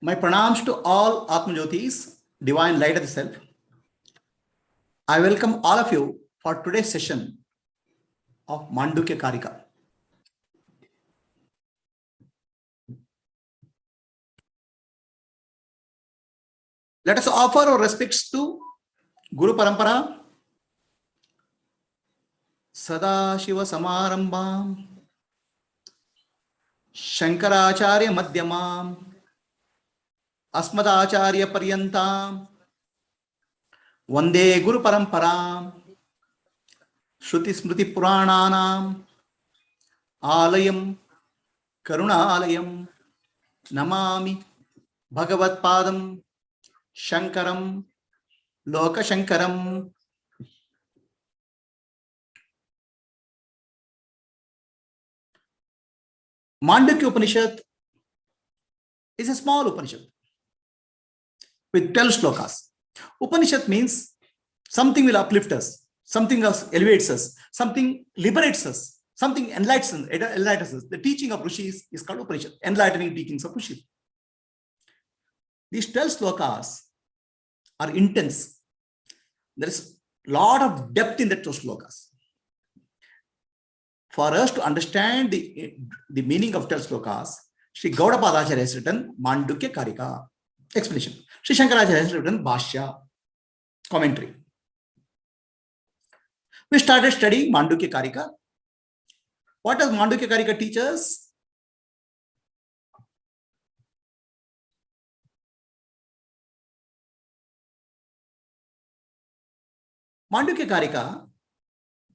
My pranams to all Atma Jyotis, divine light of the self. I welcome all of you for today's session of Mandukya Karika. Let us offer our respects to Guru Parampara, Sada Shiva Samarambam, Shankaracharya Madhyamam, Asmadacharya Paryantam, Vande Guru Paramparam, Shruti Smriti Purananam, Alayam Karunalayam, Namami Bhagavat Padam, Shankaram, Loka Shankaram. Mandukya Upanishad is a small Upanishad with 12 slokas. Upanishad means something will uplift us, something else elevates us, something liberates us, something enlightens us. The teaching of Rishis is called Upanishad, enlightening teachings of Rishis. These 12 slokas are intense. There is a lot of depth in the 12 slokas. For us to understand the meaning of 12 slokas, Sri Gaudapada Acharya has written Mandukya Karika, explanation. Sri Shankaracharya has written Bhashya, commentary. We started studying Mandukya Karika. What does Mandukya Karika teach us? Mandukya Karika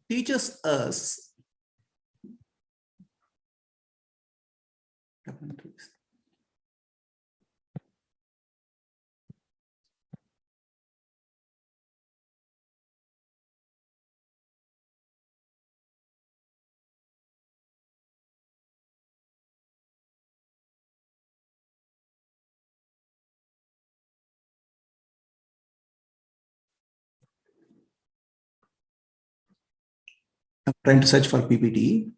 teaches us I'm trying to search for PPT.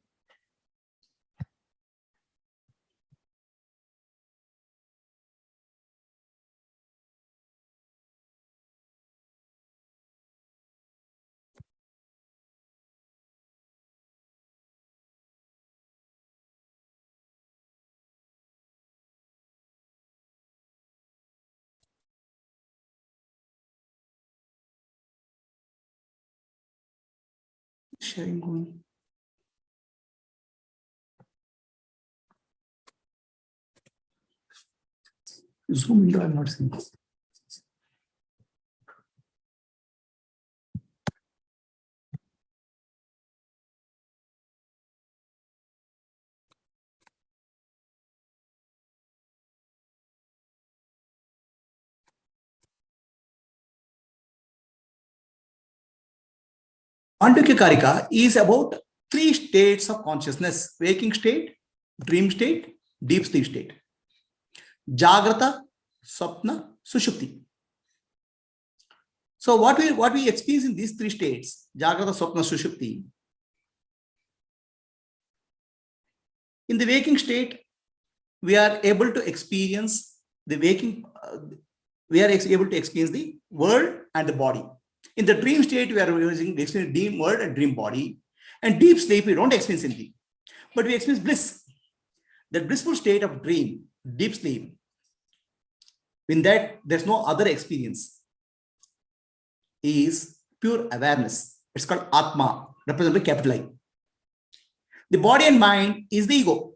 Sharing going. Zoom window, I'm not seeing. Mandukya Karika is about 3 states of consciousness: waking state, dream state, deep sleep state. Jagrata, Swapna, Sushupti. So what we experience in these 3 states, Jagrata, Swapna, Sushupti, in the waking state, we are able to experience the we are able to experience the world and the body. In the dream state, we are using the experience dream world and dream body. And deep sleep, we don't experience anything, but we experience bliss. The blissful state of dream, deep sleep, in that there's no other experience, is pure awareness. It's called Atma, represented by capital I. The body and mind is the ego.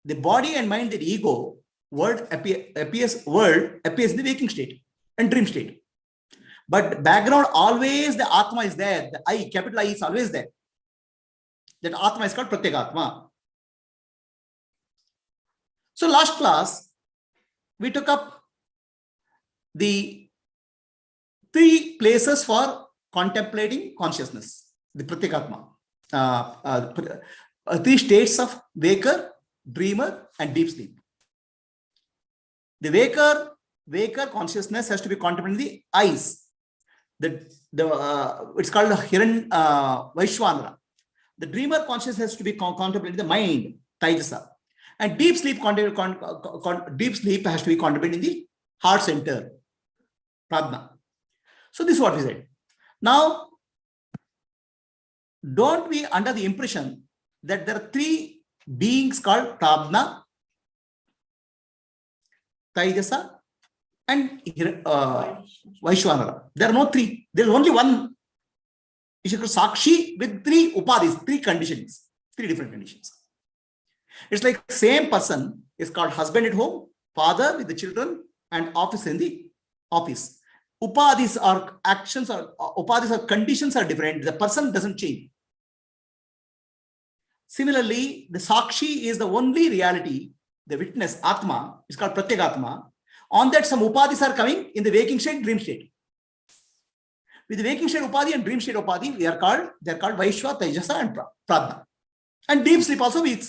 The body and mind, the ego, world appears in the waking state and dream state. But background, always the Atma is there. The I, capital I, is always there. That Atma is called Pratyekatma. So last class, we took up the 3 places for contemplating consciousness, the Pratyekatma. 3 states of waker, dreamer, and deep sleep. The waker consciousness has to be contemplating the eyes. It's called Hiran Vaishwanara. The dreamer consciousness has to be contemplating the mind, Taijasa. And deep sleep deep sleep has to be contemplated in the heart center, prajna. So this is what we said. Now, don't be under the impression that there are three beings called prajna, Taijasa, and Vaishwanara. There are no three. There is only one. You should Sakshi with three upadhis, three conditions, three different conditions. It's like same person is called husband at home, father with the children, and office in the office. Upadhis or actions or upadhis or conditions are different. The person doesn't change. Similarly, the Sakshi is the only reality, the witness, Atma, is called Pratyagatma. On that, some upadhis are coming in the waking state, dream state. With the waking state upadhi and dream state upadhi, they are called Vaishwa, Taijasa, and Prajna. And deep sleep also, we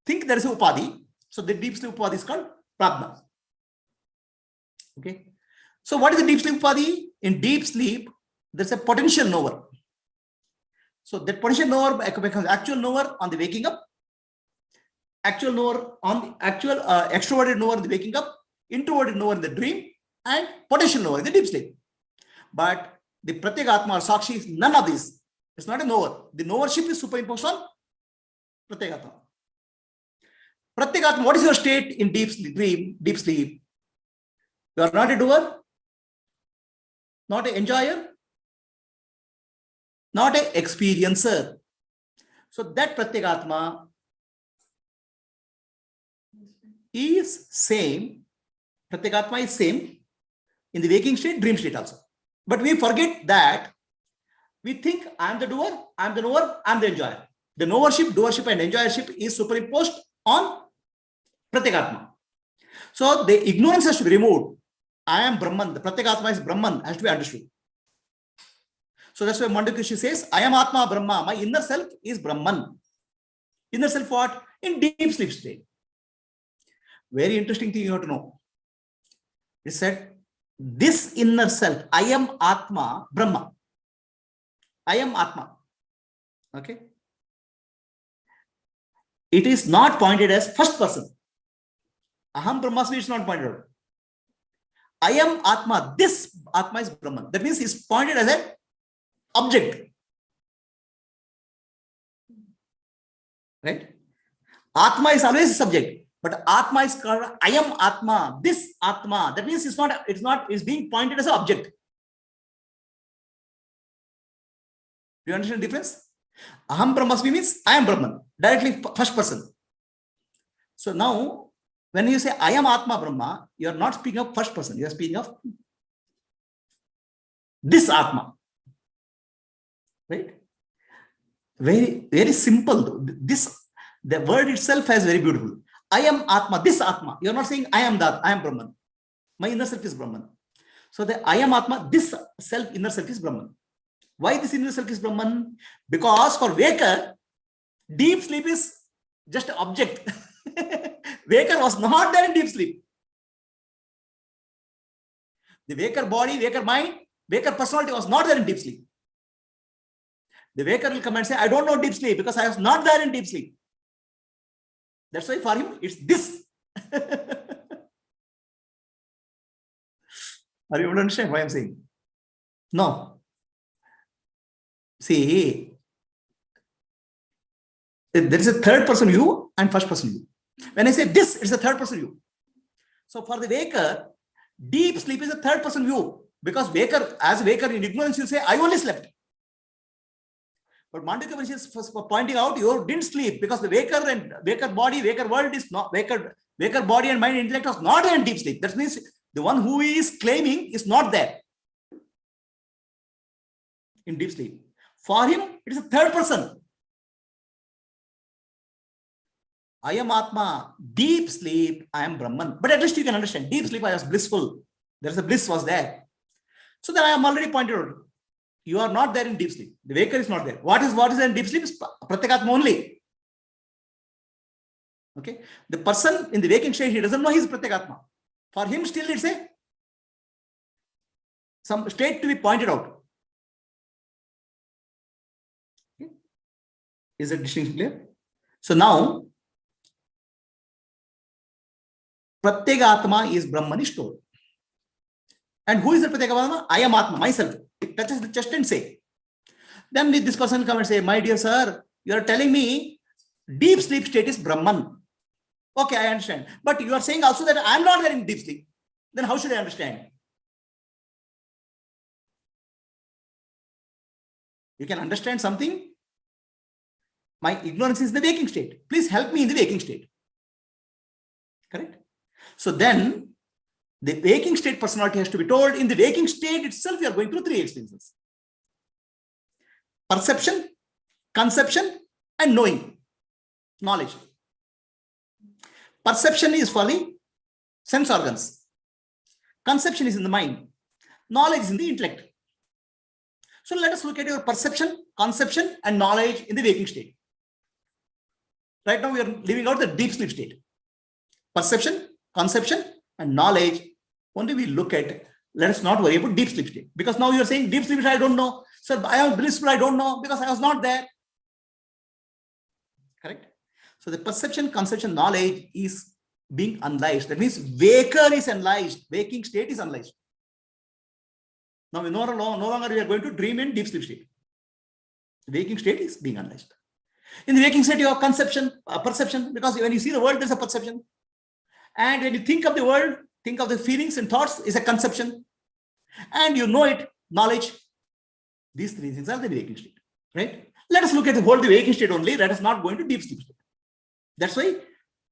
think there is a upadhi. So the deep sleep upadhi is called Prajna. Okay. So what is the deep sleep upadhi? In deep sleep, there's a potential knower. So that potential knower becomes actual knower on the waking up, actual knower on the actual extroverted knower in the waking up, introverted knower in the dream, and potential knower in the deep sleep. But the Pratyagatma or Sakshi is none of these. It's not a knower. The knowership is superimposed on Pratyagatma. Pratyagatma, what is your state in deep sleep, deep sleep? You are not a doer, not an enjoyer, not an experiencer. So that Pratyagatma is same. Pratyagatma is same in the waking state, dream state also. But we forget that we think I am the doer, I am the knower, I am the enjoyer. The knowership, doership, and enjoyership is superimposed on Pratyagatma. So the ignorance has to be removed. I am Brahman. The Pratyagatma is Brahman, has to be understood. So that's why Mandukrishi says, I am Atma Brahma. My inner self is Brahman. Inner self what? In deep sleep state. Very interesting thing you have to know. It said, this inner self, I am Atma Brahma. I am Atma. Okay. It is not pointed as first person. Aham Brahmasmi is not pointed out. I am Atma. This Atma is Brahman. That means it's pointed as an object. Right? Atma is always a subject. But Atma is called I am Atma, this Atma. That means it's being pointed as an object. Do you understand the difference? Aham Brahmasmi means I am Brahman, directly first person. So now, when you say I am Atma Brahma, you are not speaking of first person, you are speaking of this Atma. Right? Very, very simple. The word itself is very beautiful. I am Atma, this Atma. You are not saying I am that, I am Brahman. My inner self is Brahman. So the I am Atma, this self, inner self is Brahman. Why this inner self is Brahman? Because for waker, deep sleep is just an object. Waker was not there in deep sleep. The waker body, waker mind, waker personality was not there in deep sleep. The waker will come and say, I don't know deep sleep because I was not there in deep sleep. That's why for him, it's this. Are you able to understand what I'm saying? No. See, there is a third person you and first person you. When I say this, it's a third person you. So for the waker, deep sleep is a third person view. Because waker, as waker in ignorance, you say, I only slept. But Mandukya is pointing out you didn't sleep because the waker and waker body, waker world is not waker body and mind intellect was not in deep sleep. That means the one who is claiming is not there in deep sleep. For him, it is a third person. I am Atma. Deep sleep, I am Brahman. But at least you can understand. Deep sleep, I was blissful. There is a bliss was there. So then I am already pointed out. You are not there in deep sleep. The waker is not there. What is in deep sleep is Pratyagatma only. Okay. The person in the waking state, he doesn't know he is Pratyagatma. For him, still it's some state to be pointed out. Okay. Is that distinction clear? So now, Pratyeka Atma is Brahman is told. And who is the Pratyeka Atma? I am Atma, myself. It touches the chest and say. Then this person come and say, my dear sir, you are telling me deep sleep state is Brahman. Okay, I understand. But you are saying also that I am not there in deep sleep. Then how should I understand? You can understand something? My ignorance is the waking state. Please help me in the waking state. Correct? So then, the waking state personality has to be told, in the waking state itself, you are going through three experiences. Perception, conception, and knowing. Knowledge. Perception is for the sense organs. Conception is in the mind. Knowledge is in the intellect. So let us look at your perception, conception, and knowledge in the waking state. Right now we are leaving out the deep sleep state. Perception, conception, and knowledge. Only we look at, let us not worry about deep sleep state. Because now you are saying deep sleep state, I don't know. Sir, I am blissful, I don't know, because I was not there. Correct? So the perception, conception, knowledge is being unleashed. That means waker is unleashed. Waking state is unleashed. Now we no longer we are going to dream in deep sleep state. The waking state is being unleashed. In the waking state, you have conception, perception, because when you see the world, there's a perception. And when you think of the world, think of the feelings and thoughts, is a conception. And you know it, knowledge. These three things are the waking state. Right? Let us look at the whole the waking state only. Let us not go into deep sleep state. That's why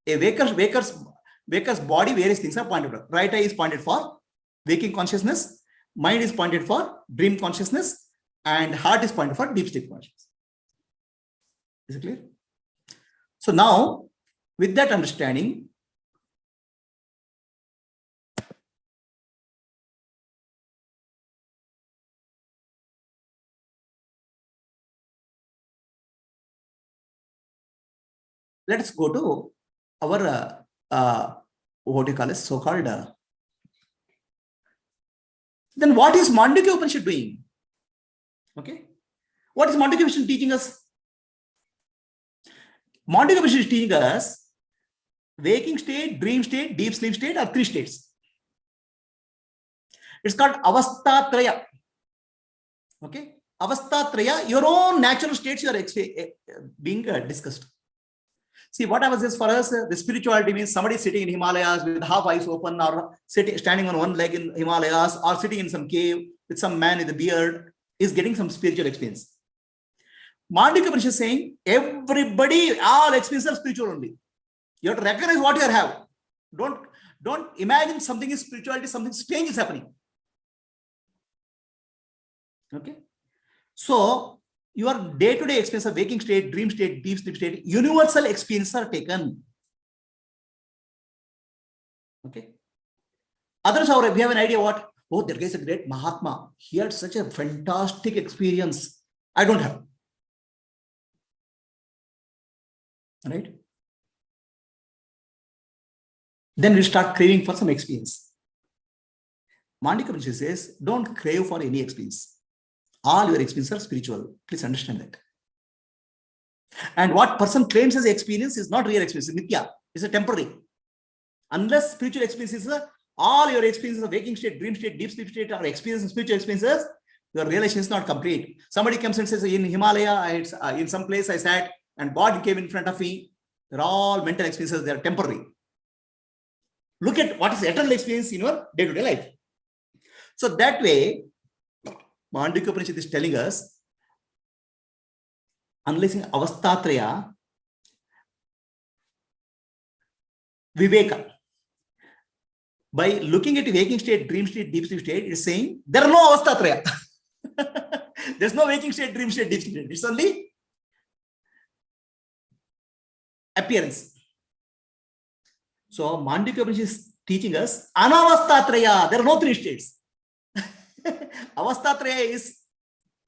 a waker's body, various things are pointed out. Right eye is pointed for waking consciousness, mind is pointed for dream consciousness, and heart is pointed for deep sleep consciousness. Is it clear? So now, with that understanding, let us go to our what do you call it, so-called then what is Mandukya Upanishad doing? Okay, what is Mandukya Upanishad teaching us? Mandukya Upanishad is teaching us waking state, dream state, deep sleep state are three states. It's called Avastatraya. Okay, Avastatraya, your own natural states you are being discussed. See, what I was this for us, the spirituality means somebody sitting in Himalayas with half eyes open, or standing on one leg in Himalayas, or sitting in some cave with some man with a beard, is getting some spiritual experience. Mandukya Upanishad is saying, everybody, all experiences are spiritual only. You have to recognize what you have. Don't imagine something is spirituality, something strange is happening. Okay? So, your day-to-day experience of waking state, dream state, deep sleep state, universal experiences are taken. Okay. Others, however, we have an idea what? Oh, there is a great Mahatma. He had such a fantastic experience. I don't have. Right? Then we start craving for some experience. Mandukya Upanishad says, don't crave for any experience. All your experiences are spiritual. Please understand that. And what person claims as experience is not real experience. It's mithya. It's a temporary. Unless spiritual experiences, all your experiences of waking state, dream state, deep sleep state, or experience in spiritual experiences, your realization is not complete. Somebody comes and says, in Himalaya, in some place I sat and God came in front of me. They're all mental experiences. They are temporary. Look at what is eternal experience in your day-to-day life. So that way, Mandukya Upanishad is telling us, unless in Avastatraya, Viveka, by looking at waking state, dream state, deep sleep state, it's saying there are no Avastatraya. There's no waking state, dream state, deep sleep state. It's only appearance. So Mandukya Upanishad is teaching us Anavastatraya. There are no three states. Avastatraya is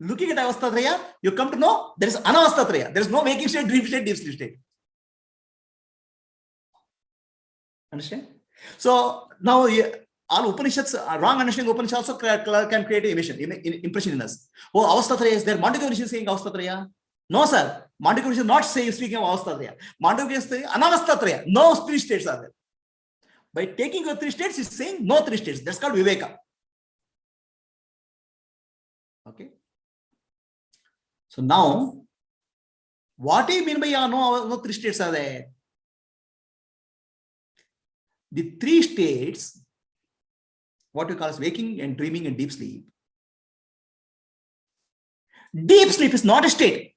looking at Avastatraya, you come to know there is Anavastatraya. There is no waking state, dream state, deep sleep state. Understand? So now all Upanishads, wrong understanding Upanishads also can create an impression in us. Oh, Avastatraya is there. Mandukya Upanishad is saying Avastatraya. No, sir. Mandukya Upanishad is not saying, speaking of Avastatraya. Mandukya is saying Anavastatraya. No spirit states are there. By taking your three states, he's saying no three states. That's called Viveka. Okay. So now, what do you mean by no three states are there? The three states, what we call as waking and dreaming and deep sleep. Deep sleep is not a state.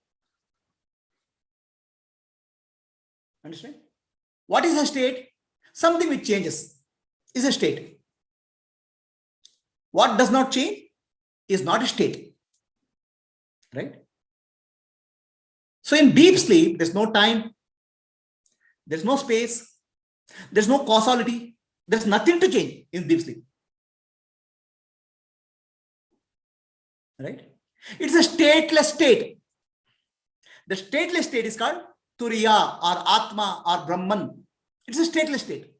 Understand? What is a state? Something which changes is a state. What does not change is not a state. Right? So in deep sleep, there's no time, there's no space, there's no causality, there's nothing to change in deep sleep. Right? It's a stateless state. The stateless state is called Turiya or Atma or Brahman. It's a stateless state.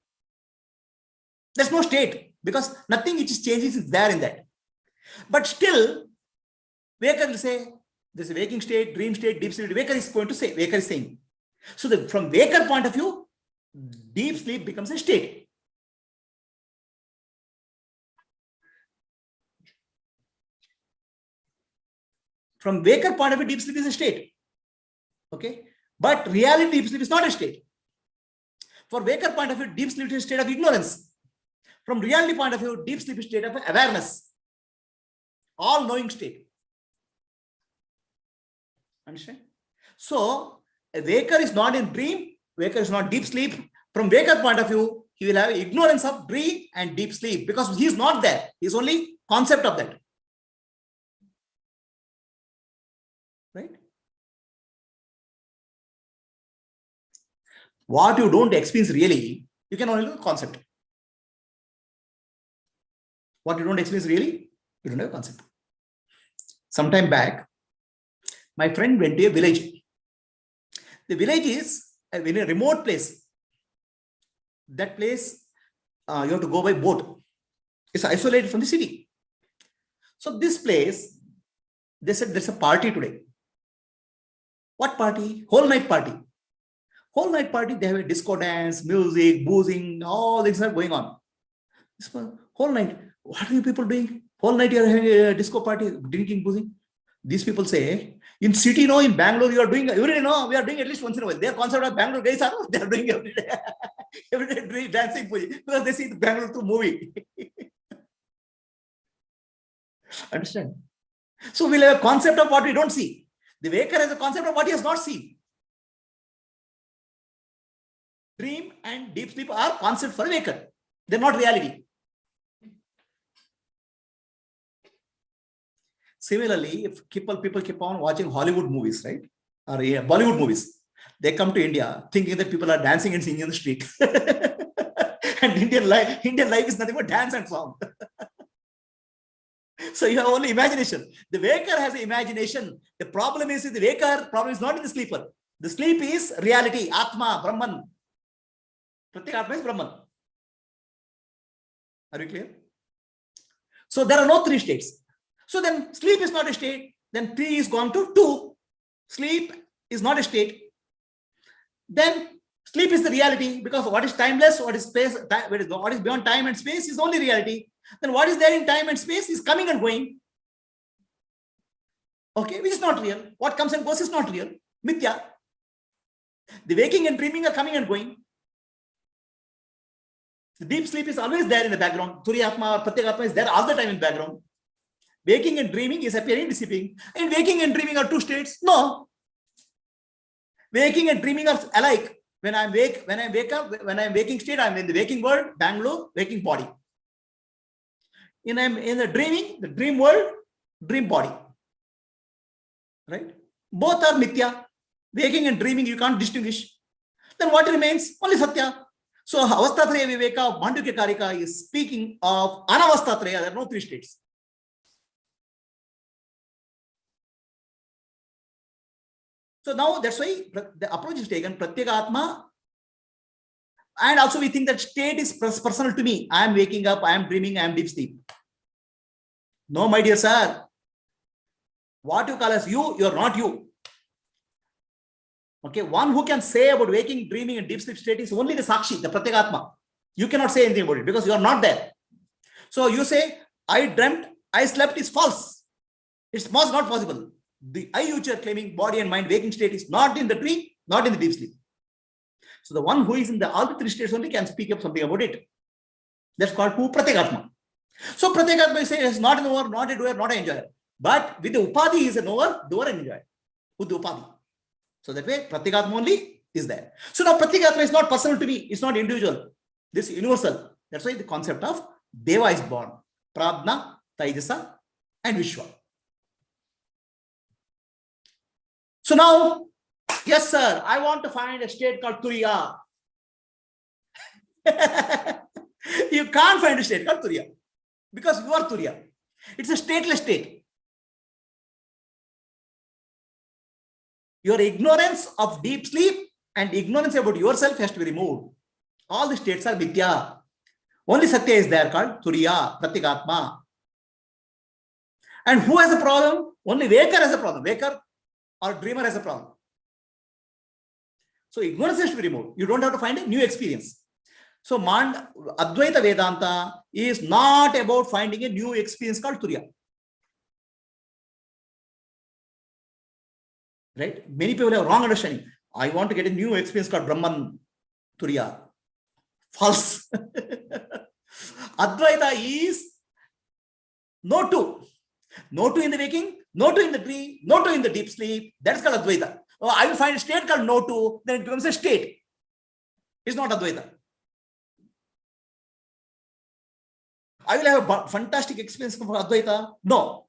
There's no state because nothing which is changing is there in that. But still, Waker will say, there's a waking state, dream state, deep sleep. Waker is going to say, Waker is saying. So from Waker point of view, deep sleep becomes a state. From Waker point of view, deep sleep is a state. Okay. But reality, deep sleep is not a state. For Waker point of view, deep sleep is a state of ignorance. From reality point of view, deep sleep is a state of awareness. All-knowing state. Understand? So, a Waker is not in dream. Waker is not deep sleep. From Waker point of view, he will have ignorance of dream and deep sleep because he is not there. He is only concept of that. Right? What you don't experience really, you can only do concept. What you don't experience really, you don't have a concept. Sometime back, my friend went to a village. The village is a very remote place. That place, you have to go by boat. It's isolated from the city. So this place, they said there's a party today. What party? Whole night party. Whole night party, they have a disco dance, music, boozing, all things are going on. Whole night. What are you people doing? Whole night you are having a disco party, drinking, boozing. These people say, in city, no, in Bangalore, you are doing, every day, no, we are doing at least once in a while. Their concept of Bangalore guys are, they are doing every day. Every day doing dancing because they see the Bangalore through movie. Understand? So we'll have a concept of what we don't see. The Waker has a concept of what he has not seen. Dream and deep sleep are concepts for a Waker. They're not reality. Similarly, if people keep on watching Hollywood movies, right? Or Bollywood movies, they come to India thinking that people are dancing and singing in the street. And Indian life is nothing but dance and song. So you have only imagination. The Waker has an imagination. The problem is the Waker problem is not in the sleeper. The sleep is reality, Atma, Brahman. Pratyek Atma is Brahman. Are you clear? So there are no three states. So then sleep is not a state. Then 3 is gone to 2. Sleep is not a state. Then sleep is the reality because what is timeless, what is space, what is beyond time and space is only reality. Then what is there in time and space is coming and going. Okay, which is not real. What comes and goes is not real. Mithya. The waking and dreaming are coming and going. The deep sleep is always there in the background. Turiya Atma or Pratyek Atma is there all the time in the background. Waking and dreaming is appearing, dissiping. And waking and dreaming are 2 states. No. Waking and dreaming are alike. When I wake up, when I'm waking state, I'm in the waking world, Bangalore, waking body. I'm in the dreaming, the dream world, dream body. Right? Both are mithya. Waking and dreaming, you can't distinguish. Then what remains? Only satya. So Avastatreya Viveka, Mandukya Karika is speaking of Anavastatreya. There are no 3 states. So now that's why the approach is taken, Pratyek Atma. And also we think that state is personal to me. I am waking up, I am dreaming, I am deep sleep. No, my dear sir. What you call as you are not you. Okay, one who can say about waking, dreaming, and deep sleep state is only the Sakshi, the Pratyek Atma. You cannot say anything about it because you are not there. So you say, I dreamt, I slept is false. It's not possible. The I which you are claiming, body and mind, waking state is not in the dream, not in the deep sleep. So the one who is in all the three states only can speak up something about it. That's called who? Pratyekatma. So Pratyekatma says not a knower, not a doer, not an enjoyer. But with the upadhi, he is a knower, doer, and enjoyer. With the upadhi. So that way, Pratyekatma only is there. So now Pratyekatma is not personal to me, it's not individual. This is universal. That's why the concept of Deva is born. Prajna, Taijasa, and Vishwa. So now, yes, sir, I want to find a state called Turiya. You can't find a state called Turiya because you are Turiya. It's a stateless state. Your ignorance of deep sleep and ignorance about yourself has to be removed. All the states are Mithya. Only Satya is there called Turiya, Pratyekatma. And who has a problem? Only Waker has a problem. Waker or dreamer has a problem. So ignorance has to be removed. You don't have to find a new experience. So Advaita Vedanta is not about finding a new experience called Turiya. Right? Many people have wrong understanding. I want to get a new experience called Brahman Turiya. False. Advaita is no two. No two in the waking, no two in the dream, no two in the deep sleep. That's called Advaita. Oh, I will find a state called no two, then it becomes a state. It's not Advaita. I will have a fantastic experience for Advaita. No.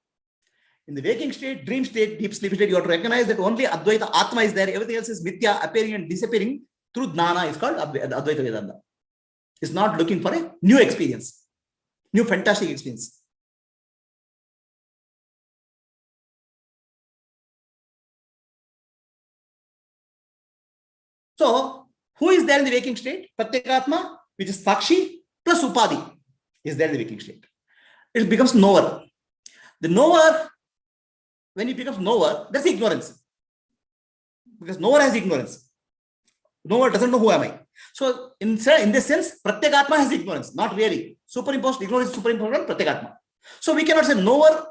In the waking state, dream state, deep sleep state, you have to recognize that only Advaita, Atma is there. Everything else is Mithya, appearing and disappearing. Through Jnana is called Advaita Vedanta. It's not looking for a new experience, new fantastic experience. So, who is there in the waking state? Pratyekatma, which is Sakshi plus Upadhi, is there in the waking state. It becomes knower. The knower, when it becomes knower, that's ignorance. Because knower has ignorance. Knower doesn't know who am I. So, in this sense, Pratyekatma has ignorance. Not really. Superimposed ignorance is superimposed on Pratyekatma. So, we cannot say knower,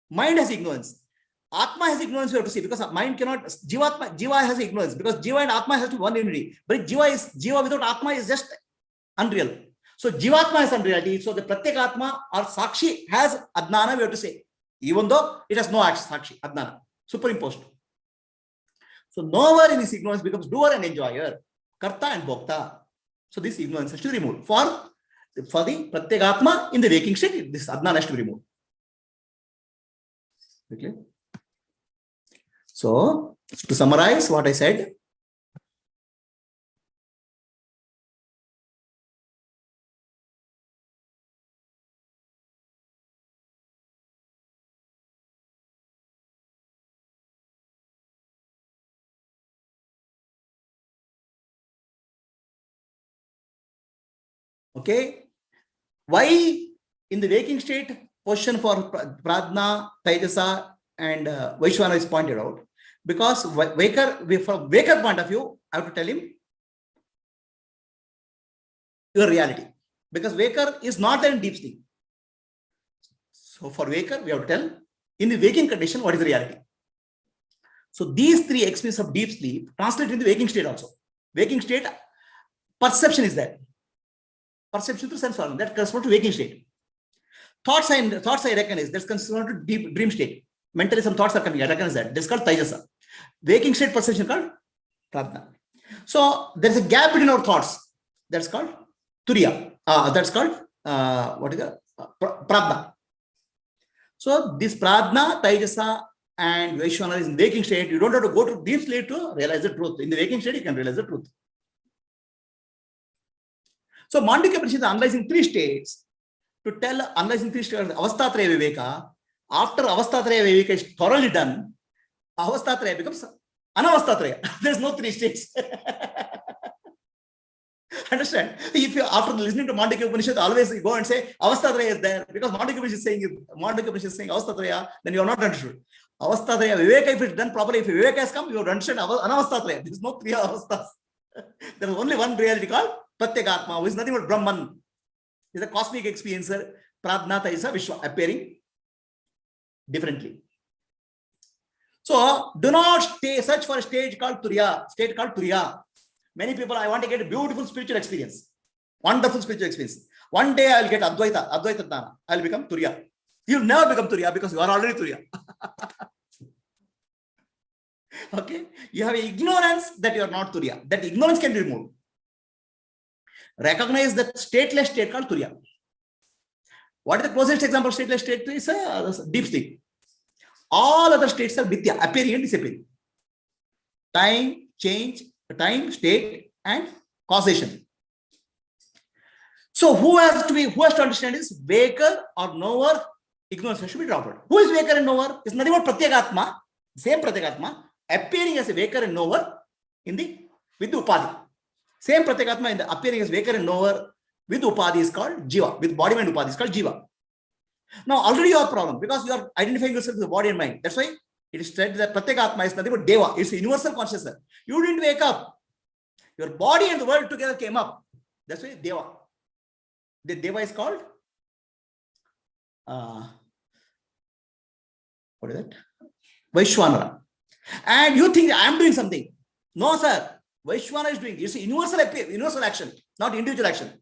mind has ignorance. Atma has ignorance, we have to see, because mind cannot, Jiva has ignorance, because Jiva and Atma has to be one unity. But Jiva without Atma is just unreal. So Jivatma has unreality. So the Pratyekatma or Sakshi has Adnana, we have to say, even though it has no Sakshi, Adnana, superimposed. So knower in his ignorance becomes doer and enjoyer, Karta and Bhokta. So this ignorance has to be removed. For the Pratyekatma in the waking state, this Adnana has to be removed. Okay. So, to summarize what I said, okay, why in the waking state position for Pradna, Taijasa and Vaishvana is pointed out? Because from Waker point of view, I have to tell him your reality. Because Waker is not there in deep sleep. So for Waker, we have to tell in the waking condition, what is the reality? So these three experiences of deep sleep translate in the waking state also. Waking state, perception is there. Perception through sense organ, that corresponds to waking state. Thoughts I recognize, that's corresponds to deep dream state. Mentally some thoughts are coming, I recognize that. That's called Taijasa. Waking state perception called Pradna. So there's a gap between our thoughts. That's called Turiya. That's called what is that? Pradna. So this Pradna, Taijasa and Vaishvana is in waking state. You don't have to go to deep sleep to realize the truth. In the waking state, you can realize the truth. So Mandukya Upanishad is analyzing three states. To tell analyzing three states, Avastatraya Viveka. After Avastatraya Viveka is thoroughly done, Avastatraya becomes Anavastatraya. There's no three states. Understand? If you, after listening to Mandukya Upanishad, always go and say Avastatraya is there, because Mandukya Upanishad is saying Avastatraya, then you are not understood. Avastatraya Viveka, if it's done properly, if Viveka has come, you have understood Anavastatraya. There is no three Avastas. There is only one reality called Pratyekatma, who is nothing but Brahman, is a cosmic experiencer. Pradna, Taijasa, Vishwa, appearing differently. So do not search for a state called Turiya. Many people, I want to get a beautiful spiritual experience, wonderful spiritual experience. One day I will get Advaita Dana. I will become Turiya. You will never become Turiya because you are already Turiya. Okay, you have ignorance that you are not Turiya. That ignorance can be removed. Recognize that stateless state called Turiya. What is the closest example of stateless state? Is deep sleep. All other states are Mithya, appearing and disappearing. Time, change, time, state, and causation. So who has to understand is waker or knower, ignorance should be dropped. Who is waker and knower? It's nothing but Pratyekatma, same Pratyekatma, appearing as a waker and knower with the Upadhi. Same Pratyekatma in the appearing as waker and knower with Upadhi is called Jiva, with body mind Upadhi is called Jiva. Now already you have a problem because you are identifying yourself with the body and mind. That's why it is said that Pratyekatma is nothing but Deva. It's a universal consciousness. You didn't wake up. Your body and the world together came up. That's why Deva. The Deva is called what is that? Vaishwanara. And you think I am doing something. No, sir. Vaishwanara is doing it. It's a universal action, not individual action.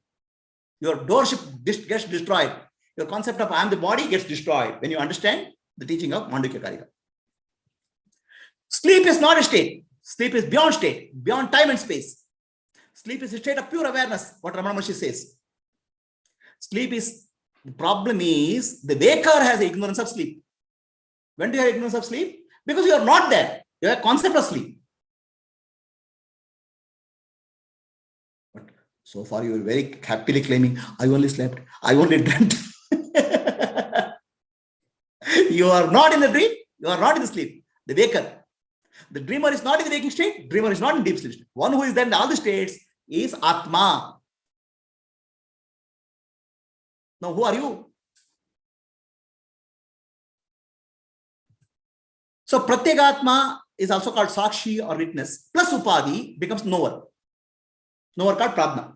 Your doorship gets destroyed. Your concept of I am the body gets destroyed when you understand the teaching of Mandukya Karika. Sleep is not a state. Sleep is beyond state, beyond time and space. Sleep is a state of pure awareness, what Ramana Maharshi says. Sleep is, the problem is, the waker has the ignorance of sleep. When do you have ignorance of sleep? Because you are not there. You have a concept of sleep. But so far you are very happily claiming, I only slept, I only dreamt. You are not in the dream, you are not in the sleep. The waker. The dreamer is not in the waking state, dreamer is not in deep sleep state. One who is there in all the states is Atma. Now who are you? So Pratyekatma is also called Sakshi or witness, plus Upadhi becomes knower. Knower called Pradna.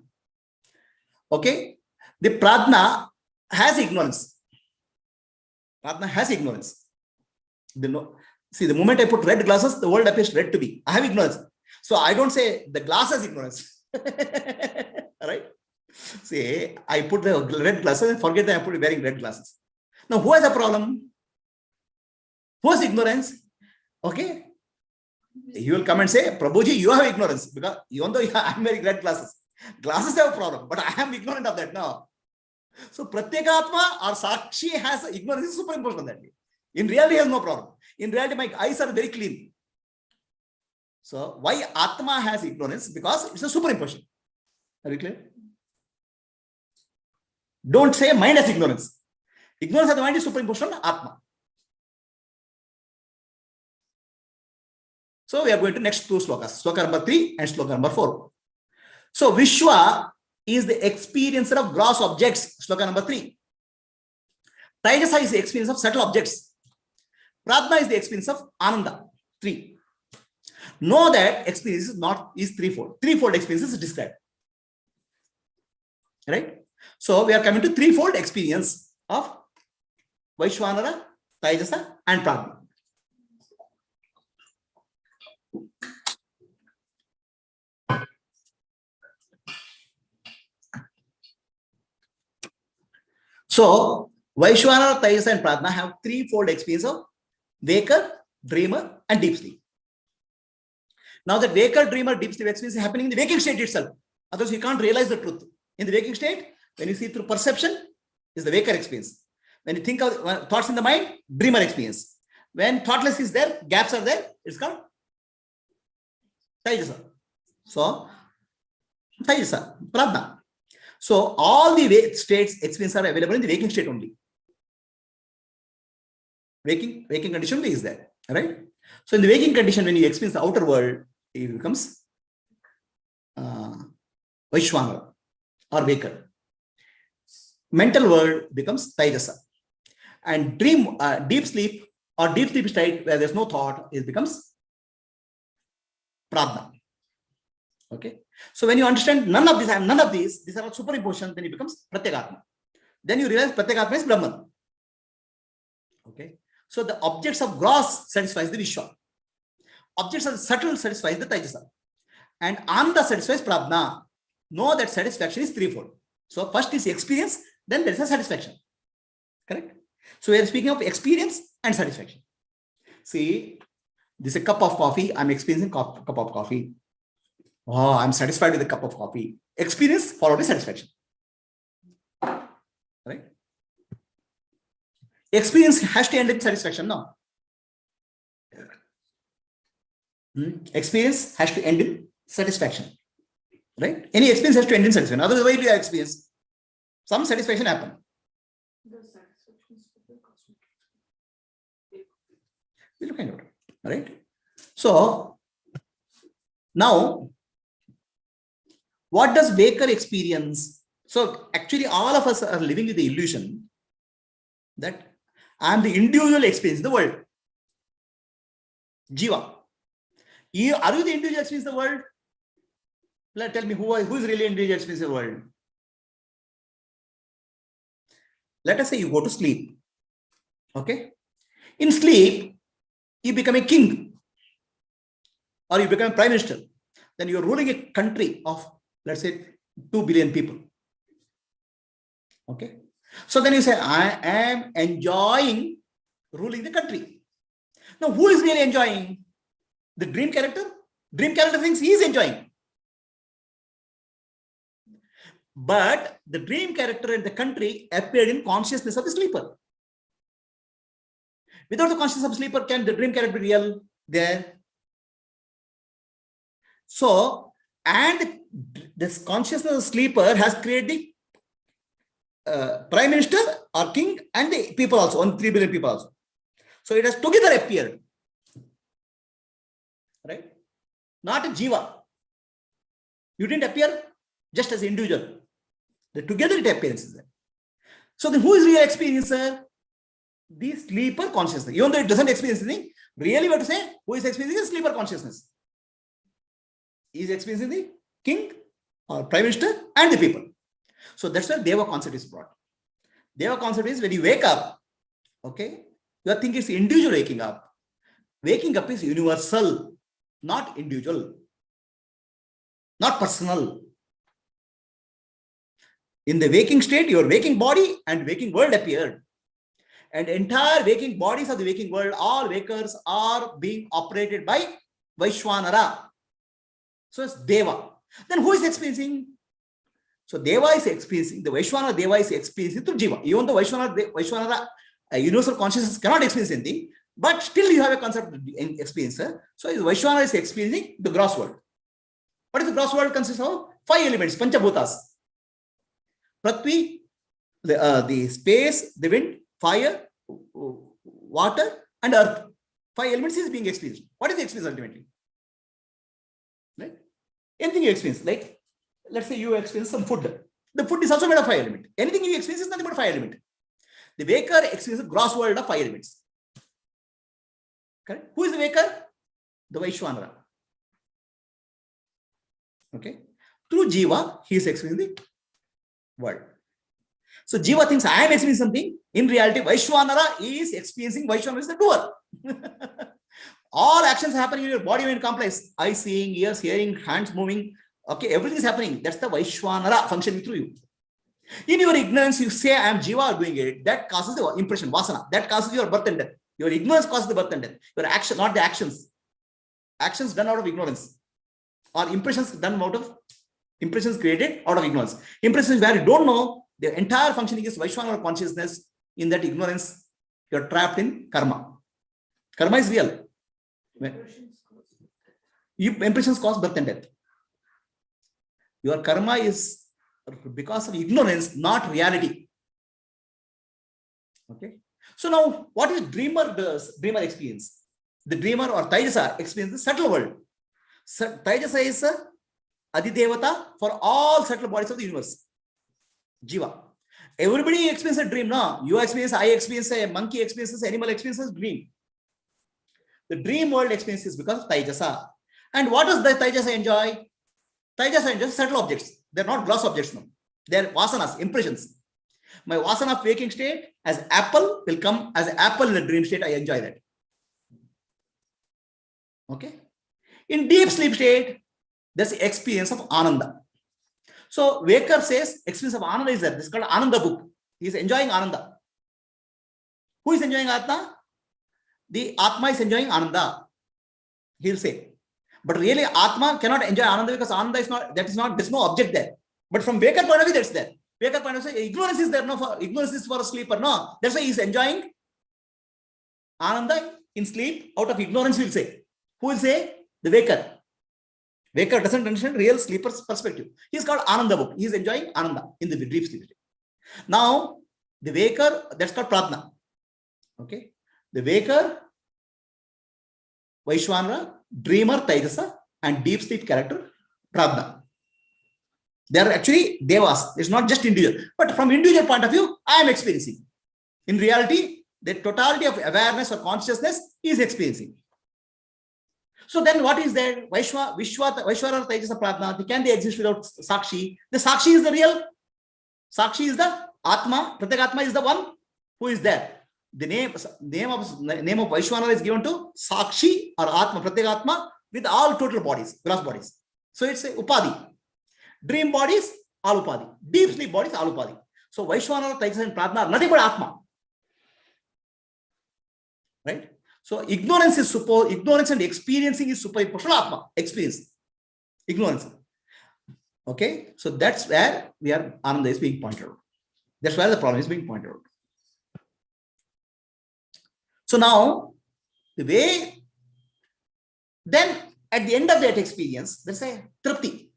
Okay? The Pradna has ignorance. Pradna has ignorance. See, the moment I put red glasses, the world appears red to me. I have ignorance. So I don't say the glass has ignorance. Right? Say, I put the red glasses and forget that I put wearing red glasses. Now, who has a problem? Who has ignorance? Okay? He will come and say, Prabhuji, you have ignorance. Because even though I am wearing red glasses, glasses have a problem, but I am ignorant of that now. So Pratyekatma or Sakshi has ignorance is superimposed on that. In reality, he has no problem. In reality, my eyes are very clean. So why Atma has ignorance? Because it's a superimposition. Are you clear? Don't say mind has ignorance. Ignorance of the mind is superimposed on Atma. So we are going to next two slokas, sloka number 3 and sloka number 4. So Vishwa is the experiencer of gross objects, sloka number 3. Taijasa is the experience of subtle objects. Pradna is the experience of Ananda, 3. Know that experience is threefold. Threefold experience is described. Right? So we are coming to threefold experience of Vaishwanara, Taijasa, and Pradna. So Vaishwanara, Taijasa, and Pradna have threefold experience of waker, dreamer, and deep sleep. Now that waker, dreamer, deep sleep experience is happening in the waking state itself. Otherwise, you can't realize the truth. In the waking state, when you see through perception, is the waker experience. When you think of thoughts in the mind, dreamer experience. When thoughtless is there, gaps are there, it's called Taijasa. So, Taijasa, Pradna. So, all the states experience are available in the waking state only. Waking condition only is there, right? So, in the waking condition, when you experience the outer world, it becomes Vaishwanara or waker. Mental world becomes Taijasa. And deep sleep or deep sleep state where there's no thought, it becomes Pradna. Okay. So when you understand none of this, I am none of these are all superimposition, then it becomes Pratyagatma. Then you realize Pratyagatma is Brahman. Okay. So the objects of gross satisfies the Vishwa. Objects of subtle satisfies the Taijasa. And Ananda satisfies Prabna. Know that satisfaction is threefold. So first is experience, then there is a satisfaction. Correct? So we are speaking of experience and satisfaction. See, this is a cup of coffee. I'm experiencing cup of coffee. Oh, I'm satisfied with the cup of coffee. Experience followed by satisfaction. Right? Experience has to end in satisfaction, no? Experience has to end in satisfaction. Right? Any experience has to end in satisfaction. Otherwise, why do you have experience? Some satisfaction happen. We'll find out. Right? So, now, what does Waker experience? So, actually, all of us are living with the illusion that I am the individual experience in the world. Jiva. Are you the individual experience in the world? Tell me who is really individual experience in the world? Let us say you go to sleep. Okay? In sleep, you become a king or you become a prime minister. Then you are ruling a country of, let's say, 2 billion people. Okay? So then you say, I am enjoying ruling the country. Now, who is really enjoying? The dream character? Dream character thinks he is enjoying. But the dream character and the country appeared in consciousness of the sleeper. Without the consciousness of the sleeper, can the dream character be real there? So, and this consciousness of the sleeper has created the prime minister or king and the people also, on 3 billion people also. So it has together appeared. Right? Not a jiva. You didn't appear just as an individual. Together it appears. So then who is real experiencer? The sleeper consciousness. Even though it doesn't experience anything, really we have to say who is experiencing the sleeper consciousness. He is experiencing the king or prime minister and the people. So that's where Deva concept is brought. Deva concept is when you wake up, okay, you are thinking it's individual waking up. Waking up is universal, not individual, not personal. In the waking state, your waking body and waking world appeared. And entire waking bodies of the waking world, all wakers are being operated by Vaishwanara. So it's Deva. Then who is experiencing? So Deva is experiencing, the Vaishwanara Deva is experiencing through Jiva. Even though Vaishwanara universal consciousness cannot experience anything, but still you have a concept of experiencer. So Vaishwanara is experiencing the gross world. What is the gross world? Consists of 5 elements, Panchabhutas. Prithvi, the space, the wind, fire, water, and earth. 5 elements is being experienced. What is the experience ultimately? Right? Anything you experience, like let's say you experience some food. The food is also made of 5 elements. Anything you experience is nothing but 5 elements. The waker experiences the gross world of 5 elements. Correct? Who is the waker? The Vaishwanara. Okay. Through Jiva, he is experiencing the world. So Jiva thinks I am experiencing something. In reality, Vaishwanara is experiencing. Vaishwanara is the doer. All actions happening in your body mind complex. Eye seeing, ears hearing, hands moving. Okay, everything is happening. That's the Vaishwanara functioning through you. In your ignorance, you say I am Jiva doing it. That causes the impression, vasana. That causes your birth and death. Your ignorance causes the birth and death. Your action, not the actions. Actions done out of ignorance. Or impressions done out of, impressions created out of ignorance. Impressions where you don't know, the entire functioning is Vaishwanara consciousness. In that ignorance, you're trapped in karma. Karma is real. Impressions cause birth and death. Your karma is because of ignorance, not reality. Okay. So now, what is dreamer does? Dreamer experience. The dreamer or Taijasa experiences the subtle world. Taijasa is Adidevata for all subtle bodies of the universe. Jiva. Everybody experiences a dream. No, you experience, I experience, a monkey experiences, animal experiences dream. The dream world experiences because of Taijasa. And what does the Taijasa enjoy? Taijas are just subtle objects. They're not gross objects now. They're vasanas, impressions. My vasana of waking state as apple will come as an apple in the dream state. I enjoy that. Okay. In deep sleep state, there's the experience of Ananda. So Waker says experience of Ananda is there. This is called Ananda book. He is enjoying Ananda. Who is enjoying Atma? The Atma is enjoying Ananda. He'll say. But really, Atma cannot enjoy Ananda because Ananda is not, there's no object there. But from Waker point of view, that's there. Waker point of view, ignorance is there. No, for ignorance is for a sleeper. No, that's why he's enjoying Ananda in sleep out of ignorance, we'll say. Who will say? The Waker. Waker doesn't understand real sleeper's perspective. He's called Ananda book. He's enjoying Ananda in the deep sleep. Now, the Waker, that's called Pradna. Okay. The Waker, Vaishwanara, dreamer, Taijasa, and deep sleep character, Pradna. They are actually devas. It's not just individual. But from individual point of view, I am experiencing. In reality, the totality of awareness or consciousness is experiencing. So then what is there? Vaishwara, Taijasa, Pradna, can they exist without Sakshi? The Sakshi is the real. Sakshi is the Atma. Pratyekatma is the one who is there. The name of Vaishwanara is given to Sakshi or Atma, Pratyekatma with all total bodies, gross bodies. So it's a Upadi. Dream bodies, all Upadi. Deep sleep bodies, all Upadi. So Vaishwanara, Taijasa and Pradna are nothing but Atma. Right? So ignorance and experiencing is superimposed on Atma. Experience. Ignorance. Okay. So that's where Ananda is being pointed out. That's where the problem is being pointed out. So now, the way, then at the end of that experience, there's a tripti,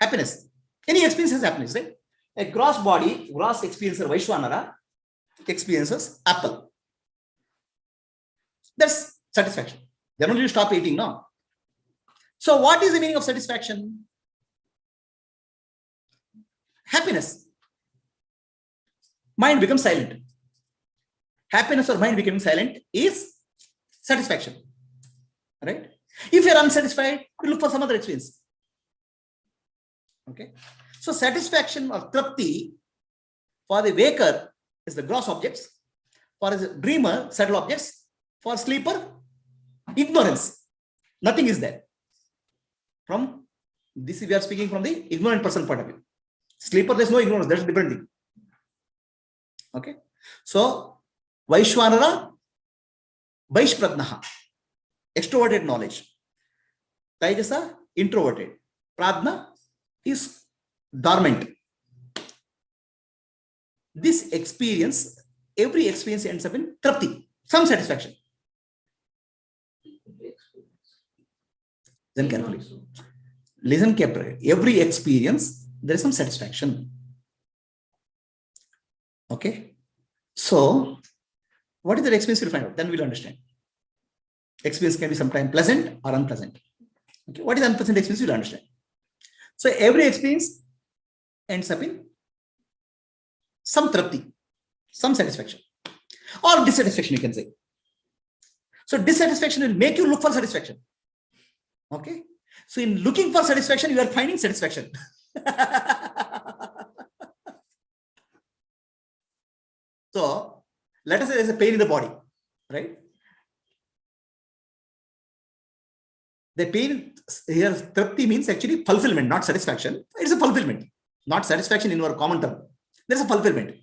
happiness. Any experience has happiness, right? A gross body, gross experiencer, Vaishwanara, experiences apple. That's satisfaction. They don't really stop eating now. So what is the meaning of satisfaction? Happiness. Mind becomes silent. Happiness or mind becoming silent is satisfaction. Right? If you're unsatisfied, you look for some other experience. Okay. So satisfaction or trapti for the waker is the gross objects. For the dreamer, subtle objects. For sleeper, ignorance. Nothing is there. From this, we are speaking from the ignorant person point of view. Sleeper, there's no ignorance. That's a different thing. Okay. So, Vaishwanara, Vaishpradnaha, extroverted knowledge. Taijasa, introverted. Pradna is dormant. This experience, every experience ends up in trapti, some satisfaction. Listen carefully. Listen carefully. Every experience, there is some satisfaction. Okay. So, what is the experience you'll find out? Then we'll understand. Experience can be sometimes pleasant or unpleasant. Okay. What is unpleasant experience? You'll understand. So, every experience ends up in some trapti, some satisfaction, or dissatisfaction, you can say. So, dissatisfaction will make you look for satisfaction. Okay. So, in looking for satisfaction, you are finding satisfaction. So, let us say there is a pain in the body, right? The pain here, trapti means actually fulfillment, not satisfaction. It's a fulfillment, not satisfaction in our common term. There's a fulfillment.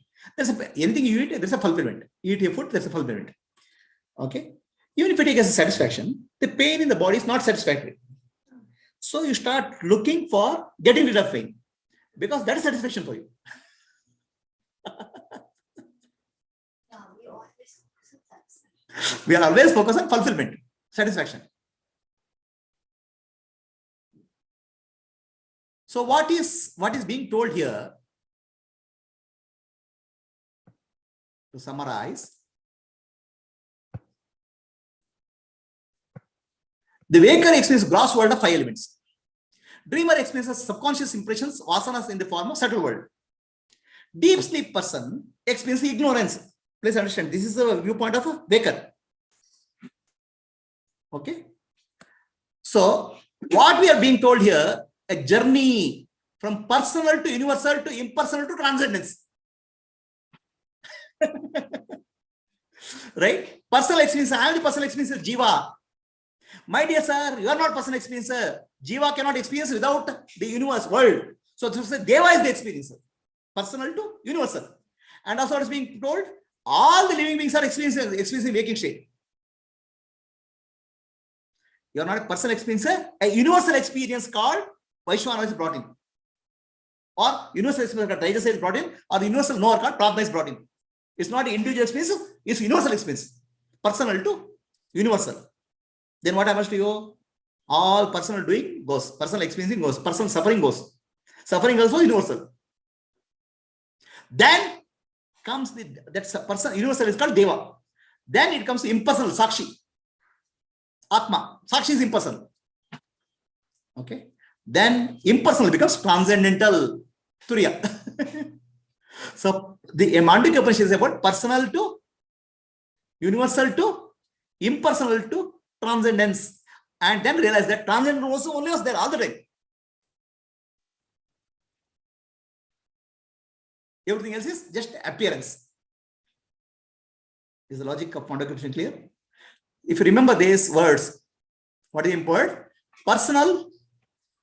Anything you eat, there's a fulfillment. You eat your food, there's a fulfillment. Okay. Even if you take as a satisfaction, the pain in the body is not satisfactory. So you start looking for getting rid of pain because that is satisfaction for you. We are always focused on fulfillment, satisfaction. So what is being told here? To summarize, the waker experiences gross world of 5 elements. Dreamer experiences subconscious impressions, vasanas in the form of subtle world. Deep sleep person experiences ignorance. Please understand, this is the viewpoint of a waker. Okay. So, what we are being told here, a journey from personal to universal to impersonal to transcendence. Right? Personal experience, I am the personal experience of Jiva. My dear sir, you are not personal experiencer. Jiva cannot experience without the universe, world. So this is Deva is the experiencer. Personal to universal. And also what is being told, all the living beings are experiencing waking state. You are not a personal experiencer. A universal experience called Vaishwana is brought in. Or universal experience called Rajas is brought in. Or the universal knower called Prabhupada is brought in. It's not an individual experience, it's universal experience. Personal to universal. Then what happens to you? All personal doing goes, personal experiencing goes, personal suffering goes. Suffering also universal. Then comes that person, universal is called Deva. Then it comes to impersonal, Sakshi. Atma. Sakshi is impersonal. Okay. Then impersonal becomes transcendental, Turiya. So the Mandukya Upanishad is about personal to universal to impersonal to transcendence. And then realize that transcendence also only was there all the time. Everything else is just appearance. Is the logic of Mandukya Upanishad clear? If you remember these words, what is important? Personal,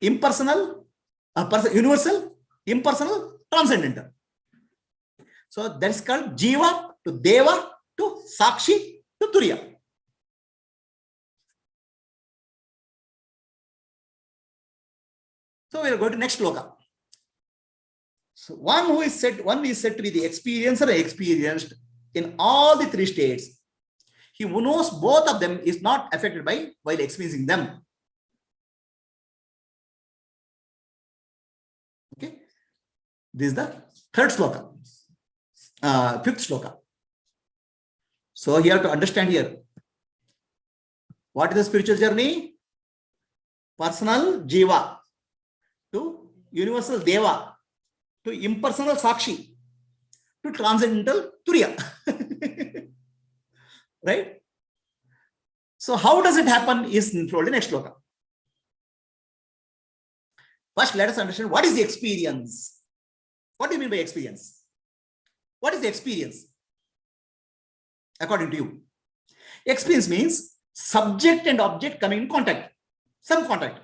impersonal, universal, impersonal, transcendental. So that's called Jiva to Deva to Sakshi to Turiya. So we are going to next sloka. So one is said to be the experiencer or experienced in all the three states. He who knows both of them is not affected by while experiencing them. Okay. This is the third sloka. Fifth sloka. So you have to understand here. What is the spiritual journey? Personal Jiva to universal Deva to impersonal Sakshi to transcendental Turiya. Right? So how does it happen is told in next sloka. First, let us understand what is the experience. What do you mean by experience? What is the experience? According to you. Experience means subject and object coming in contact. Some contact.